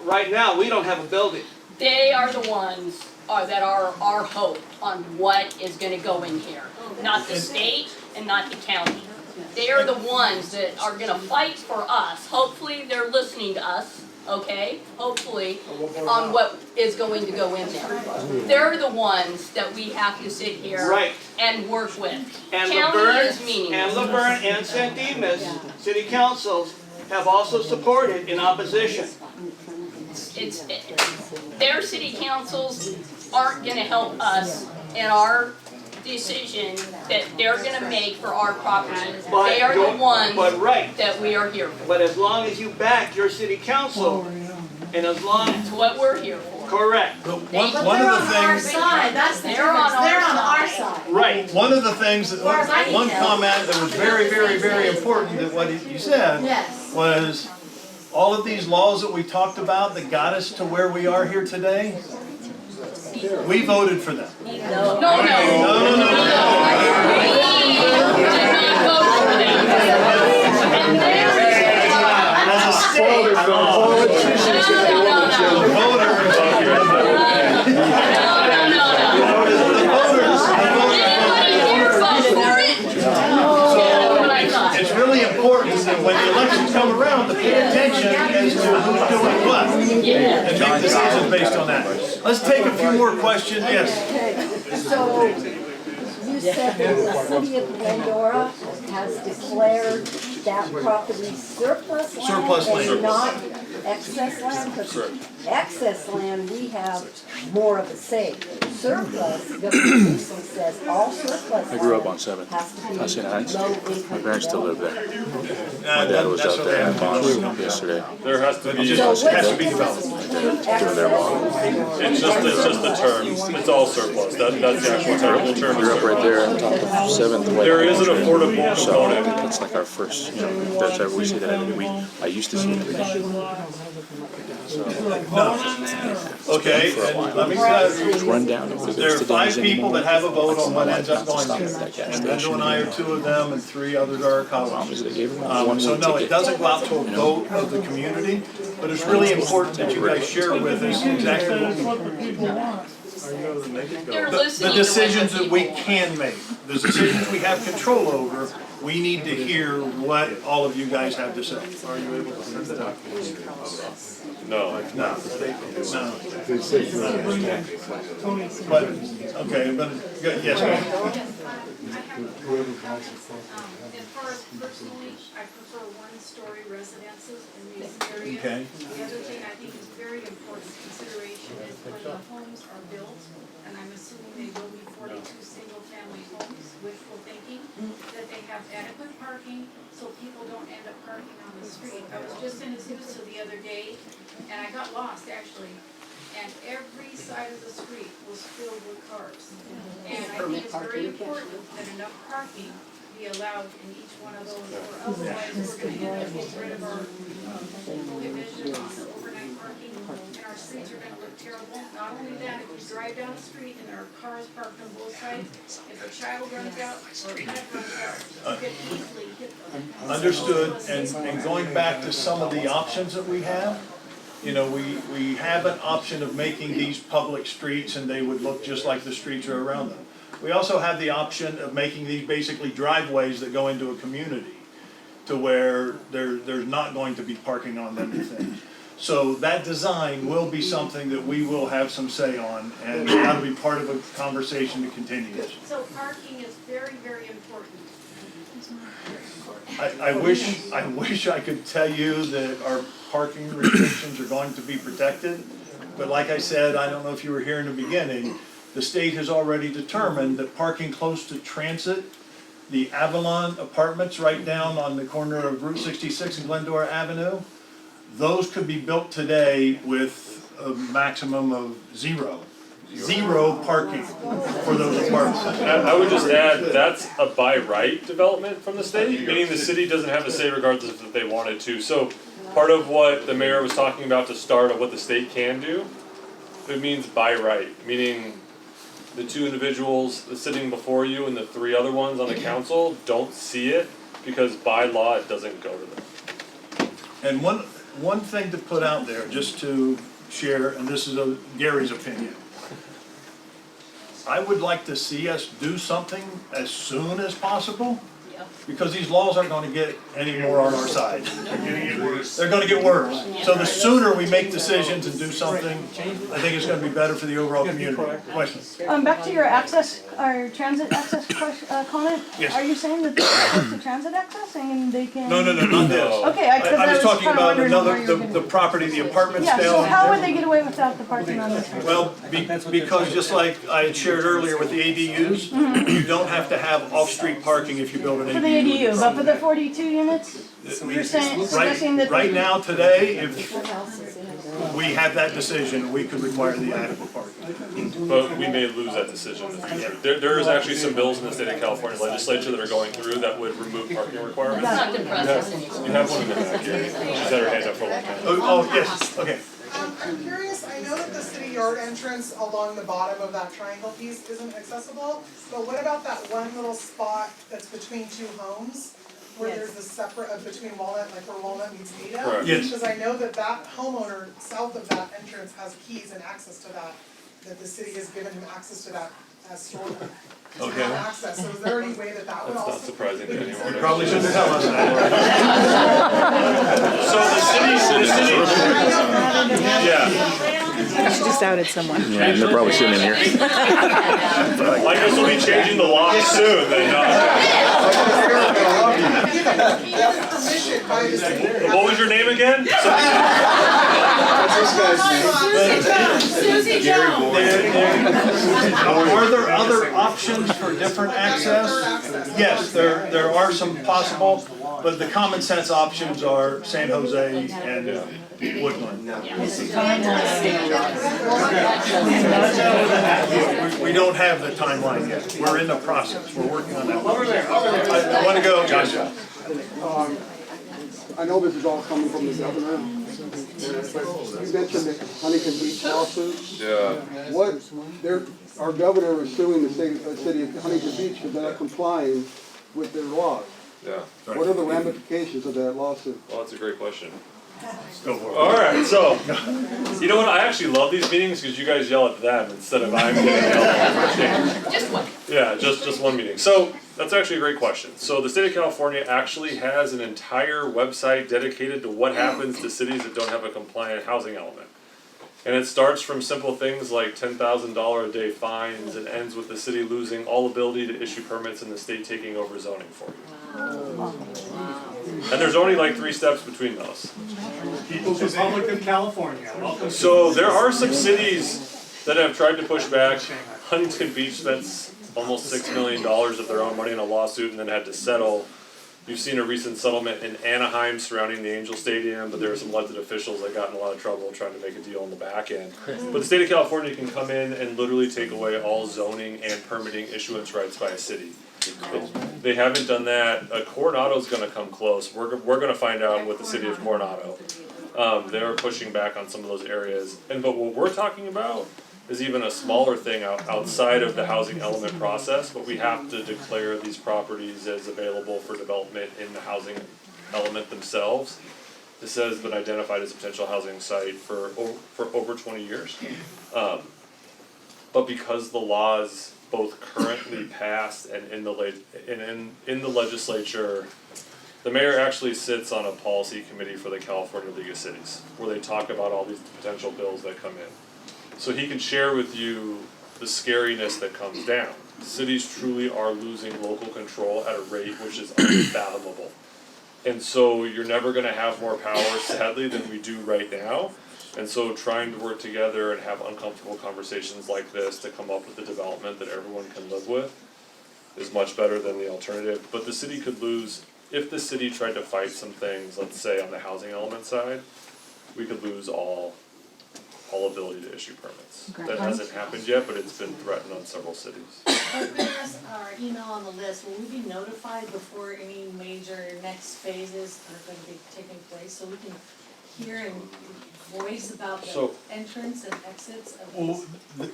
Right now, we don't have a building. They are the ones that are our hope on what is gonna go in here. Not the state and not the county. They are the ones that are gonna fight for us. Hopefully, they're listening to us, okay? Hopefully, on what is going to go in there. They're the ones that we have to sit here Right. and work with. And County Laverne, is meaningless. and Laverne and San Dimas city councils have also supported in opposition. Their city councils aren't gonna help us in our decision that they're gonna make for our property. But They are the don't- ones but right. that we are here for. But as long as you back your city council, and as long, That's what we're here for. correct, But they're on our side, that's the They're on difference, they're on our our side. side. right. One of the things, that far as I can one tell. comment that was very, very, very important that what you said Yes. was all of these laws that we talked about that got us to where we are here today, we voted for them. No. We did not vote for them. And there is As a state, the it's really important that when the elections come around to pay attention as to who's doing what. And make decisions based on that. Let's take a few more questions, yes. So, you said that the city of Glendora has declared that property surplus land Surplus land. and not excess land? Because excess land, we have more of a say. Surplus, the usually says all surplus I grew up land on 7th, has to be Hacienda Heights. low My income parents still live development. there. My dad was out there in Boston yesterday. There has to be, So it's what has to be does developed. excess land? just the term, it's all surplus, that's the actual term, the term I is grew up right surplus. there on top of 7th. There is an affordable So component. that's like our first, that's why we see that every week. I used to see it every day. Okay, and let me It's run down. there are 5 people that have a vote on what ends up going there. And Mendo and I are 2 of them, and 3 others are our colleagues. So no, it doesn't go out to a vote of the community, but it's really important that you guys share with us exactly what we They're the listening to decisions what that we can make, the decisions we have control over, we need to hear what all of you guys have to say. Are you able to send that out? No. No. But, okay, but, yes, ma'am. As far as personally, I prefer one-story residences in these areas. Okay. The other thing I think is very important consideration is when the homes are built, and I'm assuming they will be 42 single-family homes, wishful thinking, that they have adequate parking so people don't end up parking on the street. I was just in Azusa the other day, and I got lost actually, and every side of the street was filled with cars. And I think it's very important that enough parking be be allowed in each one of those, or otherwise we're gonna end up getting rid of our prohibition on overnight parking, and our streets are gonna look terrible. Not only that, if you drive down the street and there are cars parked on both sides, if a child runs out or a pet runs out, you could easily hit them. Understood, and going back to some of the options that we have, you know, we have an option of making these public streets and they would look just like the streets are around them. We also have the option of making these basically driveways that go into a community to where there's not going to be parking on them and things. So that design will be something that we will have some say on, and that'll be part of a conversation to continue. So parking is very, very important. I wish I could tell you that our parking restrictions are going to be protected, but like I said, I don't know if you were here in the beginning, the state has already determined that parking close to transit, the Avalon Apartments right down on the corner of Route 66 and Glendora Avenue, those could be built today with a maximum of zero parking for those apartments. I would just add, that's a by right development from the state, meaning the city doesn't have a say regardless if they wanted to. So part of what the mayor was talking about to start of what the state can do, it means by right, meaning the two individuals sitting before you and the three other ones on the council don't see it because by law it doesn't go to them. And one thing to put out there, just to share, and this is Gary's opinion. I would like to see us do something as soon as possible, because these laws aren't going to get any more on our side. They're going to get worse. So the sooner we make decisions and do something, I think it's going to be better for the overall community. Question? Back to your access, or transit access comment. Yes. Are you saying that they're close to transit access and they can? No, not this. Okay, I was talking kinda about wondering where you were the getting- property, the apartments Yeah, down. so how would they get away without the parking on this street? Well, because just like I had shared earlier with the ADUs, you don't have to have off-street parking if you build an ADU. For the ADU, but for the 42 units, you're saying, suggesting that. Right now, today, if we have that decision, we could require the adequate parking. But we may lose that decision in the future. There is actually some bills in the state of California legislature that are going through that would remove parking requirements. Not the process anymore. You have one in the back here. She's had her hand up for a long time. Oh, yes, okay. I'm curious, I know that the city yard entrance along the bottom of that triangle piece isn't accessible, but what about that one little spot that's between two homes? Where there's a separate, between Walnut, like where Walnut meets Ada? Correct. Yes. Because I know that that homeowner south of that entrance has keys and access to that the city has given him access to that as storage. To Okay. have access, so is there any way that that would That's also? not surprising to anyone. You probably shouldn't tell us that. So yeah. You just outed someone. Yeah, they're probably sitting in here. I guess we'll be changing the lock soon, then. Permission by the city. What was your name again? Susie Jones. Are there other options for different access? Yes, there are some possible, but the common sense options are San Jose and Woodland. We don't have the timeline yet. We're in the process. We're working on that. I want to go, Joshua. I know this is all coming from the governor, but you mentioned the Huntington Beach lawsuit. Yeah. Our governor is suing the city of Huntington Beach because they're not complying with their laws. Yeah. What are the ramifications of that lawsuit? Well, that's a great question. Go for it. All right, so you know what? I actually love these meetings because you guys yell at them instead of I'm getting yelled at. Just one. Yeah, just one meeting. So that's actually a great question. So the state of California actually has an entire website dedicated to what happens to cities that don't have a compliant housing element. And it starts from simple things like $10,000 a day fines and ends with the city losing all ability to issue permits and the state taking over zoning for you. And there's only like 3 steps between those. People's Republic of California, welcome. So there are some cities that have tried to push back. Huntington Beach spent almost $6 million of their own money in a lawsuit and then had to settle. You've seen a recent settlement in Anaheim surrounding the Angel Stadium, but there were some elected officials that got in a lot of trouble trying to make a deal on the back end. But the state of California can come in and literally take away all zoning and permitting issuance rights by a city. They haven't done that. Coronado's gonna come close. We're gonna find out with the city of Coronado. They're pushing back on some of those areas. But what we're talking about is even a smaller thing outside of the housing element process, but we have to declare these properties as available for development in the housing element themselves. This has been identified as a potential housing site for over 20 years. But because the laws both currently passed and in the legislature, the mayor actually sits on a policy committee for the California League of Cities, where they talk about all these potential bills that come in. So he can share with you the scariness that comes down. Cities truly are losing local control at a rate which is unfathomable. And so you're never gonna have more power, sadly, than we do right now. And so trying to work together and have uncomfortable conversations like this to come up with a development that everyone can live with is much better than the alternative. But the city could lose, if the city tried to fight some things, let's say on the housing element side, we could lose all ability to issue permits. That hasn't happened yet, but it's been threatened on several cities. But there's our email on the list, will we be notified before any major next phases are gonna be taking place, so we can hear and voice about the entrance and exits of these?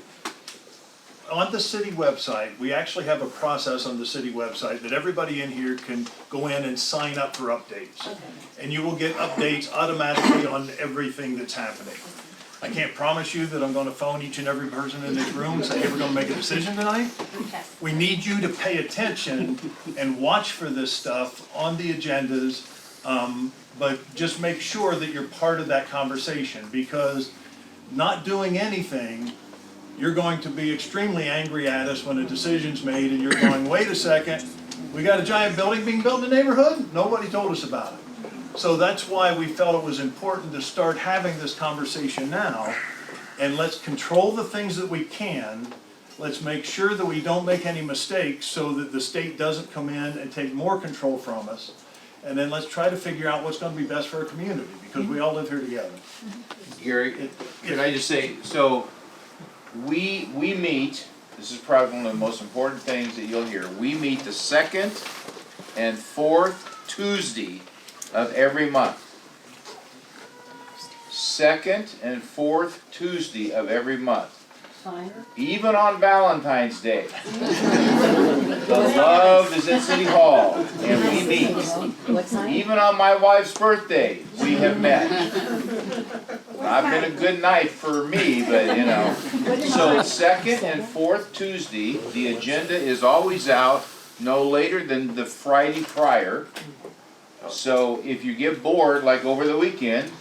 On the city website, we actually have a process on the city website that everybody in here can go in and sign up for updates. Okay. And you will get updates automatically on everything that's happening. I can't promise you that I'm gonna phone each and every person in this room and say, hey, we're gonna make a decision tonight. We need you to pay attention and watch for this stuff on the agendas, but just make sure that you're part of that conversation, because not doing anything, you're going to be extremely angry at us when a decision's made and you're going, wait a second, we got a giant building being built in the neighborhood? Nobody told us about it. So that's why we felt it was important to start having this conversation now, and let's control the things that we can. Let's make sure that we don't make any mistakes so that the state doesn't come in and take more control from us. And then let's try to figure out what's gonna be best for our community, because we all live here together. Gary, can I just say, so we meet, this is probably one of the most important things that you'll hear, we meet the second and fourth Tuesday of every month. Second and fourth Tuesday of every month. Even on Valentine's Day. The love is at City Hall and we meet. Even on my wife's birthday, we have met. Not been a good night for me, but you know. So second and fourth Tuesday, the agenda is always out no later than the Friday prior. So if you get bored, like over the weekend,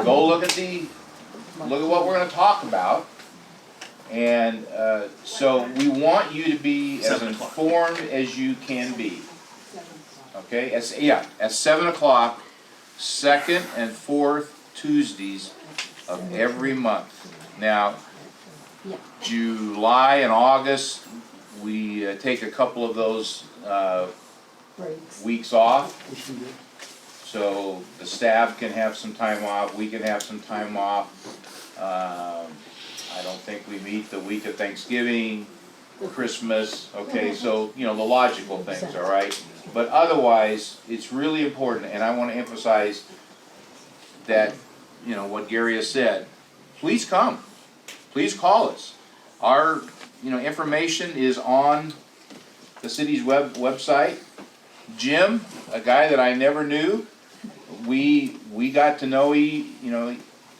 go look at what we're gonna talk about. And so we want you to be as informed as you can be. Okay, at 7 o'clock, second and fourth Tuesdays of every month. Now, July and August, we take a couple of those weeks off. So the staff can have some time off, we can have some time off. I don't think we meet the week of Thanksgiving, Christmas, okay, so, you know, the logical things, all right? But otherwise, it's really important, and I want to emphasize that, you know, what Gary has said. Please come. Please call us. Our, you know, information is on the city's website. Jim, a guy that I never knew, we got to know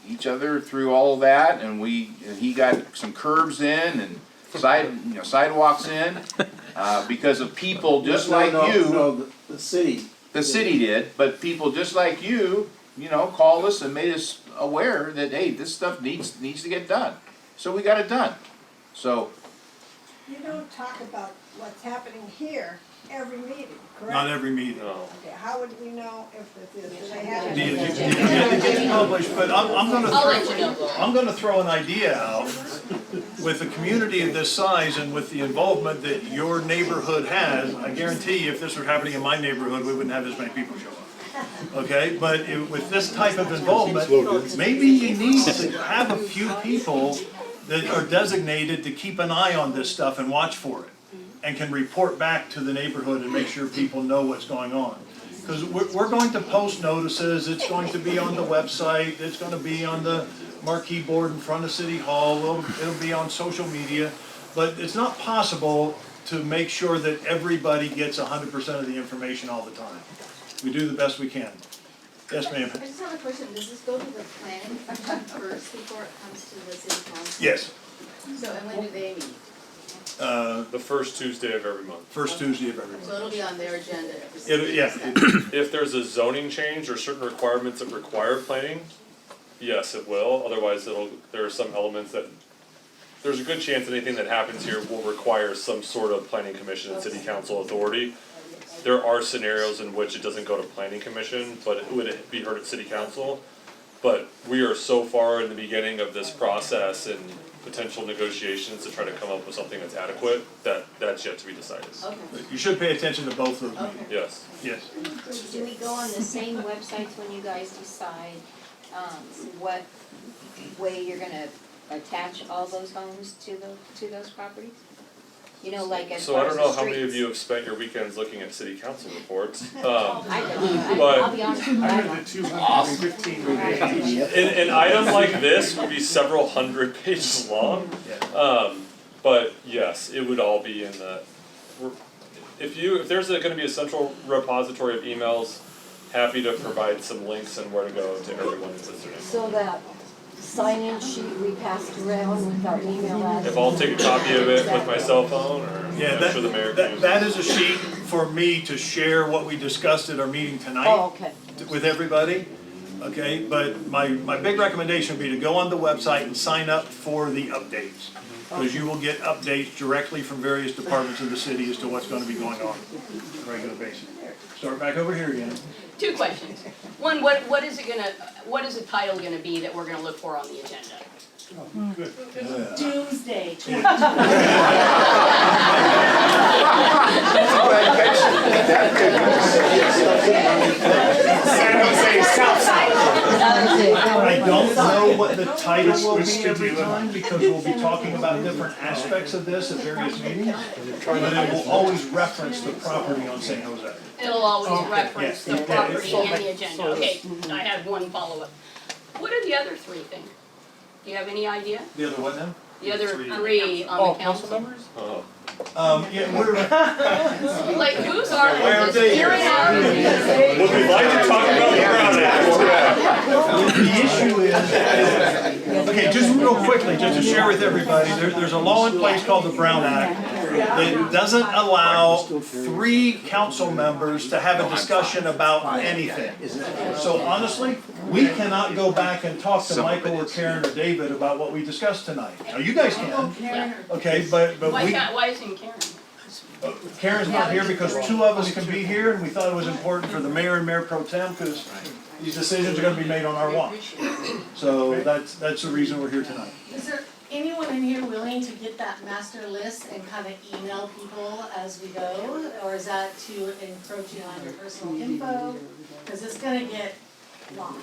each other through all of that, and he got some curbs in and sidewalks in because of people just like you. No, the city. The city did, but people just like you, called us and made us aware that hey, this stuff needs to get done. So we got it done. So You don't talk about what's happening here every meeting, correct? Not every meeting. Okay, how would we know if it is, do they have The it? agenda gets published, but I'm gonna throw an idea out. With a community of this size and with the involvement that your neighborhood has, I guarantee you if this were happening in my neighborhood, we wouldn't have as many people show up. Okay, but with this type of involvement, maybe you need to have a few people that are designated to keep an eye on this stuff and watch for it. and can report back to the neighborhood and make sure people know what's going on. Because we're going to post notices, it's going to be on the website, it's going to be on the marquee board in front of City Hall, it'll be on social media, but it's not possible to make sure that everybody gets 100% of the information all the time. We do the best we can. Yes, ma'am? I just have a question, does this go to the planning first before it comes to the city council? Yes. So, and when do they meet? The first Tuesday of every month. First Tuesday of every month. So it'll be on their agenda. If there's a zoning change or certain requirements that require planning, yes, it will. Otherwise, there are some elements that, there's a good chance anything that happens here will require some sort of planning commission and city council authority. There are scenarios in which it doesn't go to planning commission, but it would be heard at city council. But we are so far in the beginning of this process and potential negotiations to try to come up with something that's adequate, that's yet to be decided. Okay. You should pay attention to both of them. Okay. Yes. Yes. Do we go on the same websites when you guys decide, what way you're gonna attach all those homes to those properties? You know, like as So far I as don't know the how many of streets? you have spent your weekends looking at city council reports. I don't, but I'll be honest with you, I don't. An item like this would be several hundred pages long. But yes, it would all be in the, if there's gonna be a central repository of emails, happy to provide some links and where to go to everyone that's listening. So that sign-in sheet we passed around with our email address. If I'll take a copy of it with my cell phone, or Yeah, I'm sure the mayor can use it. that is a sheet for me to share what we discussed at our meeting tonight. Oh, okay. With everybody, okay? But my big recommendation would be to go on the website and sign up for the updates. Because you will get updates directly from various departments of the city as to what's gonna be going on on a regular basis. Start back over here again. 2 questions. One, what is the title gonna be that we're gonna look for on the agenda? Doomsday. I don't know what the title will be every time, because we'll be talking about different aspects of this at various meetings. But it will always reference the property on San Jose. It'll always reference the Yeah. property and the agenda. Okay, I have one follow-up. What are the other 3 things? Do you have any idea? The other what now? The other 3 on the council members? Yeah, we're. Like, who's our, Why aren't is they here? Karen out? Would we like to talk about the Brown Act? The issue is, okay, just real quickly, just to share with everybody, there's a law in place called the Brown Act that doesn't allow 3 council members to have a discussion about anything. So honestly, we cannot go back and talk to Michael or Karen or David about what we discussed tonight. Now, you guys can, okay, but we. Why isn't Karen? Karen's not here because 2 of us can be here, and we thought it was important for the mayor and mayor pro tem, because these decisions are gonna be made on our watch. So that's the reason we're here tonight. Is there anyone in here willing to get that master list and kind of email people as we go? Or is that too encroaching on your personal info? Because it's gonna get lost.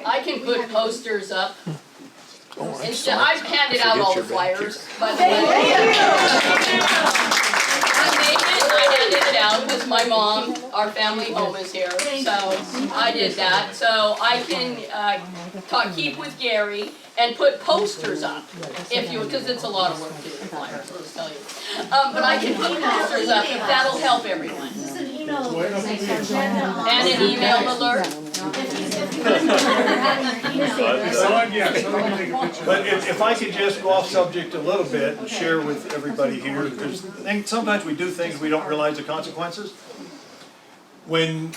I can put posters up. Instead, I've handed out all the flyers, but I handed it out because my mom, our family home is here, so I did that. So I can keep with Gary and put posters up, if you, because it's a lot of work to do the flyers, I'll just tell you. But I can put posters up if that'll help everyone. Just an email alert. And an email alert. But if I could just go off subject a little bit and share with everybody here, because sometimes we do things we don't realize the consequences. When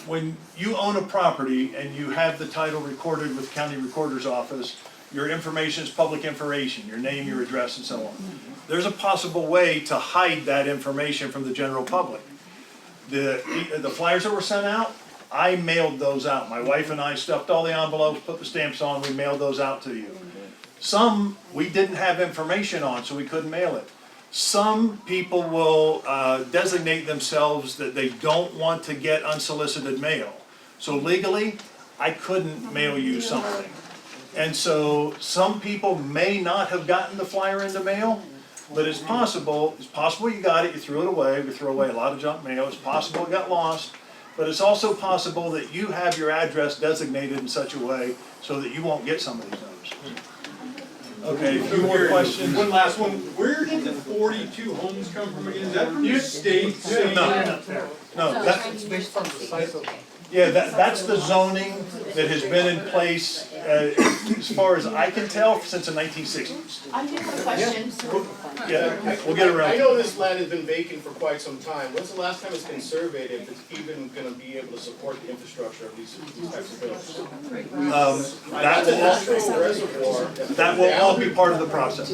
you own a property and you have the title recorded with county recorder's office, your information is public information, your name, your address, and so on. There's a possible way to hide that information from the general public. The flyers that were sent out, I mailed those out. My wife and I stuffed all the envelopes, put the stamps on, we mailed those out to you. Some we didn't have information on, so we couldn't mail it. Some people will designate themselves that they don't want to get unsolicited mail. So legally, I couldn't mail you something. And so some people may not have gotten the flyer in the mail, But it's possible you got it, you threw it away, we throw away a lot of junk mail, it's possible it got lost, but it's also possible that you have your address designated in such a way so that you won't get some of these notices. Okay, a few more questions? One last one, where did the 42 homes come from again? Is that from the state? No, It's based on the size of. yeah, that's the zoning that has been in place, as far as I can tell, since the 1960s. I do have a question. Yeah, we'll get around. I know this land has been vacant for quite some time. When's the last time it's been surveyed if it's even gonna be able to support the infrastructure of these types of buildings? That will all be part of the process.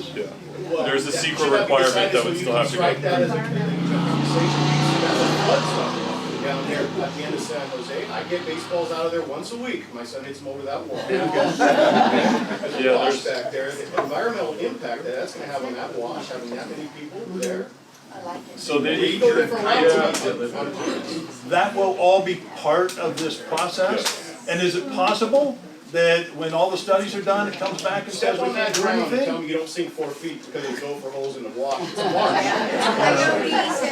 Well, There's a that secret should not be requirement decided, that so would you still can have to strike go. that as a conversation piece. That's a flood zone down there at the end of San Jose. I get baseballs out of there once a week. My son hits them over that wall. There's a wash back there. The environmental impact that that's gonna have on that wash, having that many people there. So We go different routes. That will all be part of this process. And is it possible that when all the studies are done, it comes back and says Step we on can't that do ground and tell anything? me you don't sink 4 feet because there's no for holes in the wash. It's a wash.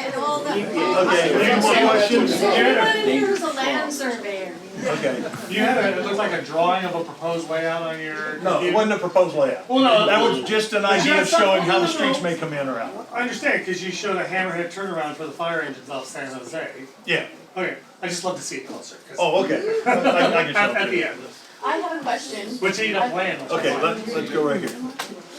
Okay, any more questions? Here's a land surveyor. Okay. You had it looked like a drawing of a proposed layout on your. No, it wasn't a proposed layout. Well, no. That was just an idea of showing how the streets may come in or out. I understand, because you showed a hammerhead turnaround for the fire engines off San Jose. Yeah. Okay, I just love to see it closer. Oh, okay. I can show At it. the end. I have a question. Which ain't up land. Okay, let's go right here.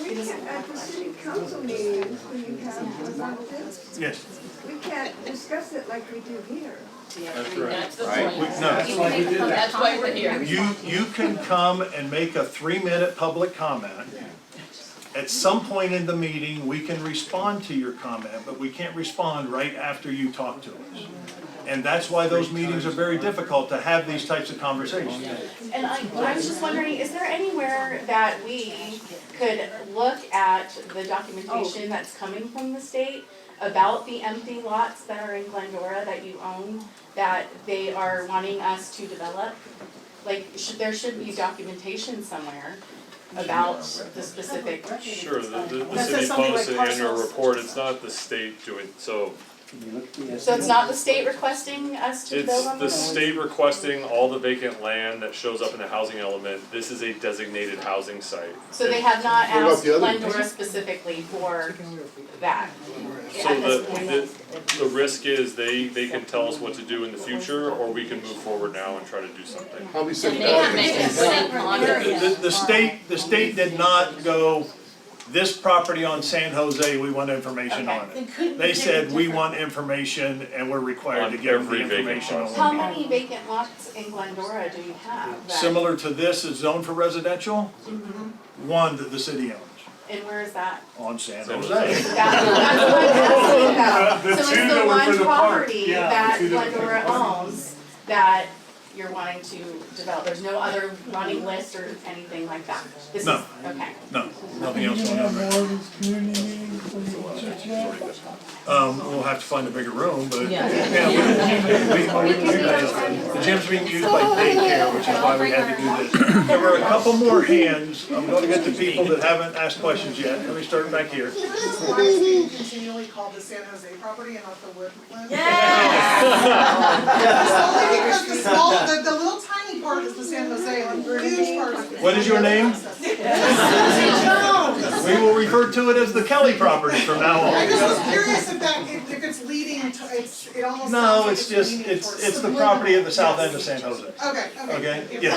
We can't, at the city council meetings, when you have about this, Yes. we can't discuss it like we do here. That's right. That's the Right. point. No. That's why we did that. That's why we're here. You can come and make a 3-minute public comment. At some point in the meeting, we can respond to your comment, but we can't respond right after you talk to us. And that's why those meetings are very difficult, to have these types of conversations. And I was just wondering, is there anywhere that we could look at the documentation that's coming from the state about the empty lots that are in Glendora that you own, that they are wanting us to develop? Like, there should be documentation somewhere about the specific. Sure, the That says city something posts like an annual parcels. report, it's not the state doing, so So it's not the state requesting us to build it's on the them? state requesting all the vacant land that shows up in the housing element. This is a designated housing site. So they have not What about asked the other- Glendora specifically for that? So at this point? the risk is they can tell us what to do in the future, or we can move forward now and try to do something. How many city And they have made consent on it. The state did not go, this property on San Jose, we want information on it. They said, we want information and we're required to On give the every vacant information on parcel. How it. many vacant lots in Glendora do you have? that- Similar to this is zoned for residential, one that the city owns And where is that? on San San Jose. That's what I'm asking about. The So two it's that the were for one the park. property Yeah, the that two that were for the Glendora park. owns that you're wanting to develop? There's no other running list or anything like that? This is, No. okay. No, nothing else going on there. We'll have to find a bigger room, but, yeah, the gym's being used by daycare, which is why we had to do this. There were a couple more hands, I'm gonna get to people that haven't asked questions yet, let me start back here. Why is it being continually called the San Jose property and not the Woodland? Only because the small, the little tiny part is the San Jose, and the huge part is the. What is your name? We will refer to it as the Kelly property from now I just was on. curious if it's leading to, it almost sounds No, like it's just, leading towards- it's the property at the south end of San Jose. Okay, okay. Okay, yeah.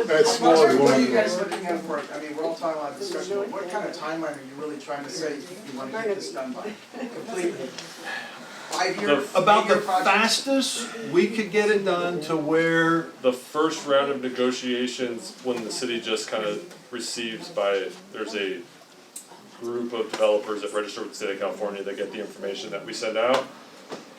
That's smaller What are you one. guys looking at for, I mean, we're all talking about discussion, but what kind of timeline are you really trying to say you want to get this done by? Completely? 5-year, About the 8-year project? fastest we could get it done to where, The first round of negotiations, when the city just kind of receives there's a group of developers that register with the state of California that get the information that we send out.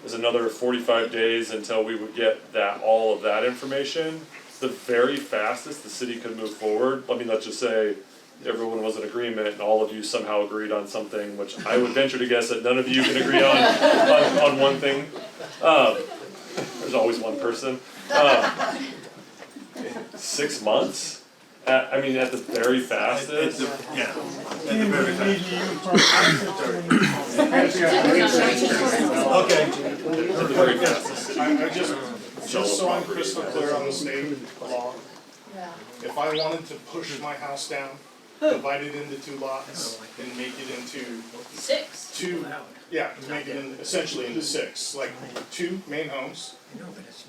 There's another 45 days until we would get all of that information. The very fastest the city could move forward, I mean, let's just say everyone was in agreement and all of you somehow agreed on something, which I would venture to guess that none of you can agree on one thing. There's always one person. 6 months, I mean, at the very fastest. Yeah, at the very fastest. Okay. At the very fastest. I just so I'm crystal clear on the state law, if I wanted to push my house down, divide it into 2 lots, and make it into 6. 2, yeah, make it essentially into 6, like 2 main homes,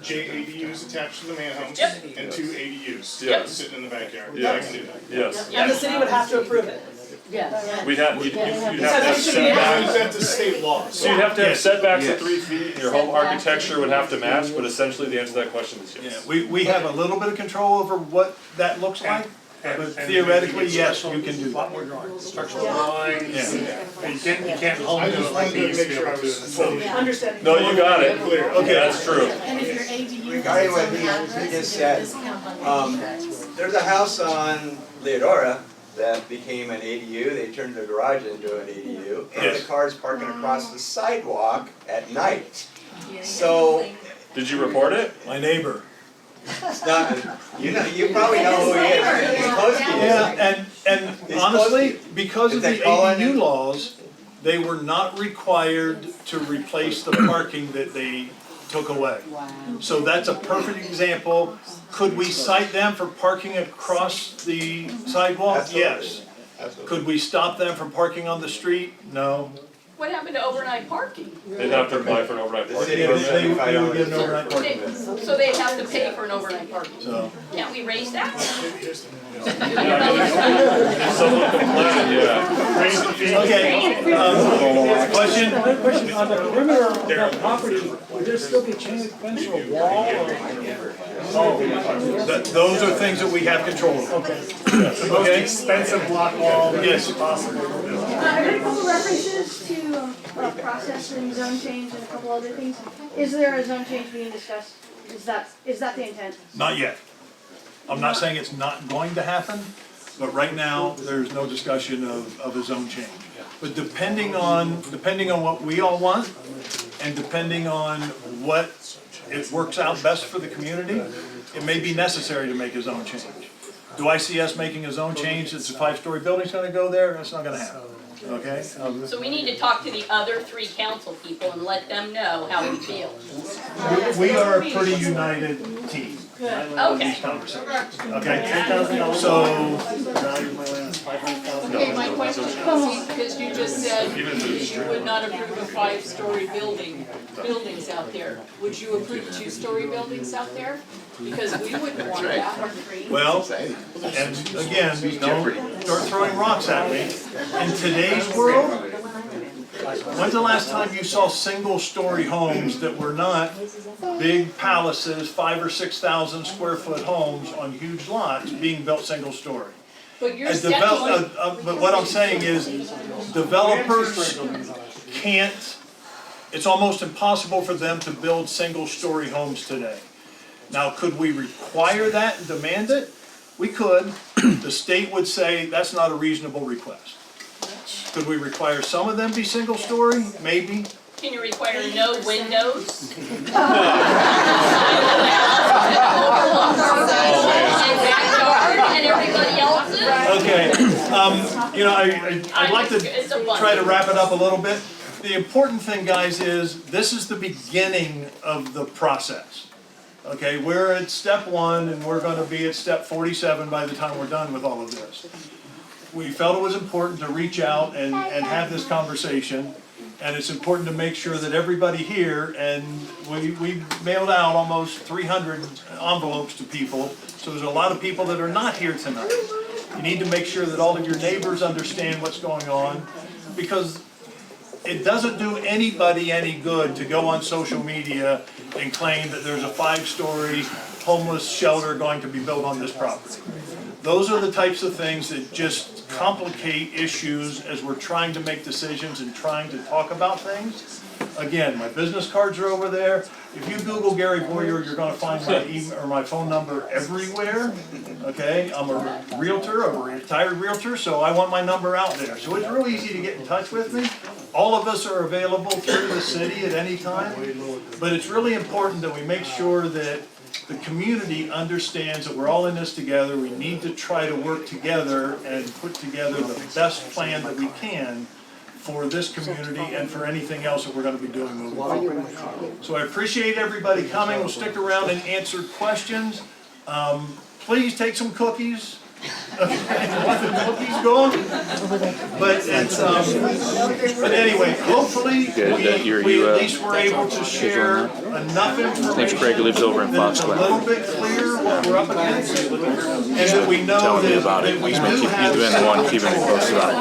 J ADUs attached to the main homes, Yep. and 2 ADUs Yes. sitting in the backyard. Yes. I can do that. Yes. And the city would have to approve it. Yes. You'd have to have That's setbacks. the state law. So you'd have to have setbacks of Yes. 3 feet, and your home architecture would have to match, but essentially the answer to that question is Yeah, yes. we have a little bit of control over what that looks like, but theoretically, yes, you can do that. Structural drawings, Yeah. you can't home I do just it like wanted they to used to make be sure I able to do was it. fully. Understand. No, you got it. Clear. Okay, that's true. And if your ADU. Regarding what he just said, there's a house on Glendora that became an ADU. They turned the garage into an ADU, and Yes. the cars parking across the sidewalk at night. So Did you report it? My neighbor. it's not, you probably know who he is. He's close to you. Yeah, and He's honestly, close to- because of Is the that calling ADU it? laws, they were not required to replace the parking that they took away. So that's a perfect example. Could we cite them for parking across the sidewalk? Yes. Could we stop them from parking on the street? No. What happened to overnight parking? They'd have to apply for an overnight parking Yeah, permit. they would get an overnight parking permit. So they'd have to pay for an overnight parking. So, Can't we raise that? If someone complained, yeah. okay, question? Another question, on the perimeter of that property, would there still be chain link fence or a wall or? Those are things that we have control of. The most Okay? expensive block wall Yes. possible. I heard a couple references to process and zone change and a couple other things. Is there a zone change being discussed? Is that the intent? Not yet. I'm not saying it's not going to happen, but right now, there's no discussion of a zone change. But depending on what we all want, and depending on what it works out best for the community, it may be necessary to make a zone change. Do I see us making a zone change that's a 5-story building's gonna go there? That's not gonna happen, okay? So we need to talk to the other 3 council people and let them know how we feel. We are a pretty united team on Okay. these conversations, okay? So, Okay, my question is, because you just said you would not approve of 5-story buildings out there. Would you approve 2-story buildings out there? Because we wouldn't want that. well, and again, don't start throwing rocks at me. In today's world, when's the last time you saw single-story homes that were not big palaces, 5,000 or 6,000 square foot homes on huge lots being built single-story? But you're But what I'm saying is, developers can't, it's almost impossible for them to build single-story homes today. Now, could we require that and demand it? We could. The state would say that's not a reasonable request. Could we require some of them be single-story? Maybe. Can you require no windows? And everybody else's? Okay, I'd like to try to wrap it up a little bit. The important thing, guys, is this is the beginning of the process. Okay, we're at step 1 and we're gonna be at step 47 by the time we're done with all of this. We felt it was important to reach out and have this conversation. And it's important to make sure that everybody here, and we mailed out almost 300 envelopes to people, so there's a lot of people that are not here tonight. You need to make sure that all of your neighbors understand what's going on, because it doesn't do anybody any good to go on social media and claim that there's a 5-story homeless shelter going to be built on this property. Those are the types of things that just complicate issues as we're trying to make decisions and trying to talk about things. Again, my business cards are over there. If you Google Gary Boyer, you're gonna find my email or my phone number everywhere, okay? I'm a realtor, I'm a retired realtor, so I want my number out there. So it's real easy to get in touch with me. All of us are available through the city at any time, but it's really important that we make sure that the community understands that we're all in this together. We need to try to work together and put together the best plan that we can for this community and for anything else that we're gonna be doing moving forward. So I appreciate everybody coming. We'll stick around and answer questions. Please take some cookies. Want the cookies going? But it's, but anyway, hopefully, we at least were able to share enough information. Craig lives over in That it's a little bit clear what we're up against, and that we know that we do have. Keep me doing one, keeping me close to that.